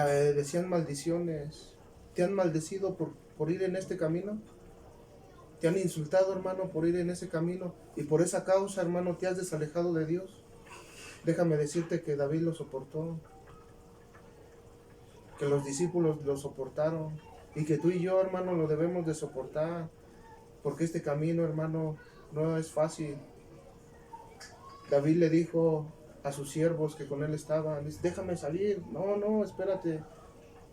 le decían maldiciones. ¿Te han maldecido por ir en este camino? ¿Te han insultado, hermano, por ir en ese camino? Y por esa causa, hermano, te has desalejado de Dios. Déjame decirte que David lo soportó, que los discípulos lo soportaron, y que tú y yo, hermano, lo debemos de soportar, porque este camino, hermano, no es fácil. David le dijo a sus siervos que con él estaban, dice, déjame salir, no, espérate,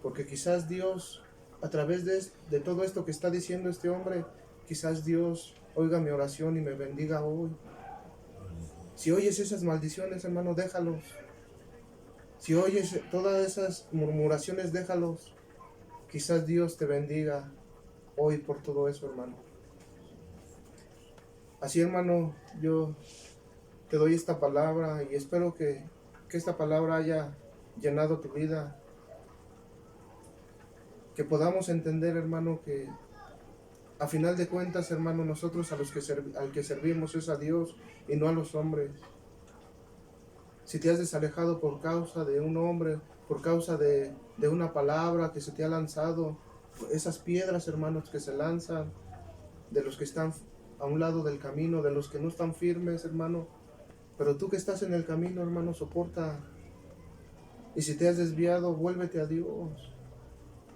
porque quizás Dios, a través de todo esto que está diciendo este hombre, quizás Dios oiga mi oración y me bendiga hoy. Si oyes esas maldiciones, hermano, déjalos. Si oyes todas esas murmuraciones, déjalos. Quizás Dios te bendiga hoy por todo eso, hermano. Así, hermano, yo te doy esta palabra y espero que esta palabra haya llenado tu vida. Que podamos entender, hermano, que a final de cuentas, hermano, nosotros al que servimos es a Dios y no a los hombres. Si te has desalejado por causa de un hombre, por causa de una palabra que se te ha lanzado, esas piedras, hermanos, que se lanzan de los que están a un lado del camino, de los que no están firmes, hermano. Pero tú que estás en el camino, hermano, soporta. Y si te has desviado, vuélvete a Dios.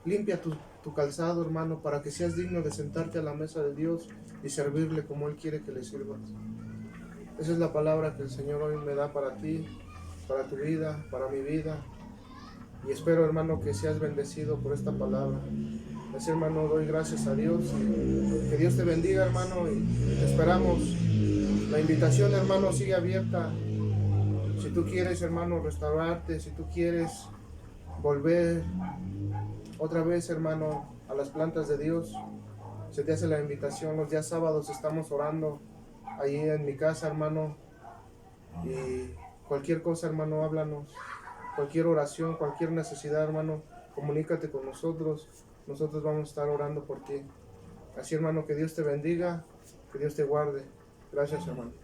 Limpia tu calzado, hermano, para que seas digno de sentarte a la mesa de Dios y servirle como Él quiere que le sirvas. Esa es la palabra que el Señor hoy me da para ti, para tu vida, para mi vida. Y espero, hermano, que seas bendecido por esta palabra. Así, hermano, doy gracias a Dios. Que Dios te bendiga, hermano, y te esperamos. La invitación, hermano, sigue abierta. Si tú quieres, hermano, restaurarte, si tú quieres volver otra vez, hermano, a las plantas de Dios, se te hace la invitación. Los días sábados estamos orando allí en mi casa, hermano. Y cualquier cosa, hermano, háblanos. Cualquier oración, cualquier necesidad, hermano, comunícate con nosotros. Nosotros vamos a estar orando por ti. Así, hermano, que Dios te bendiga, que Dios te guarde. Gracias, hermano.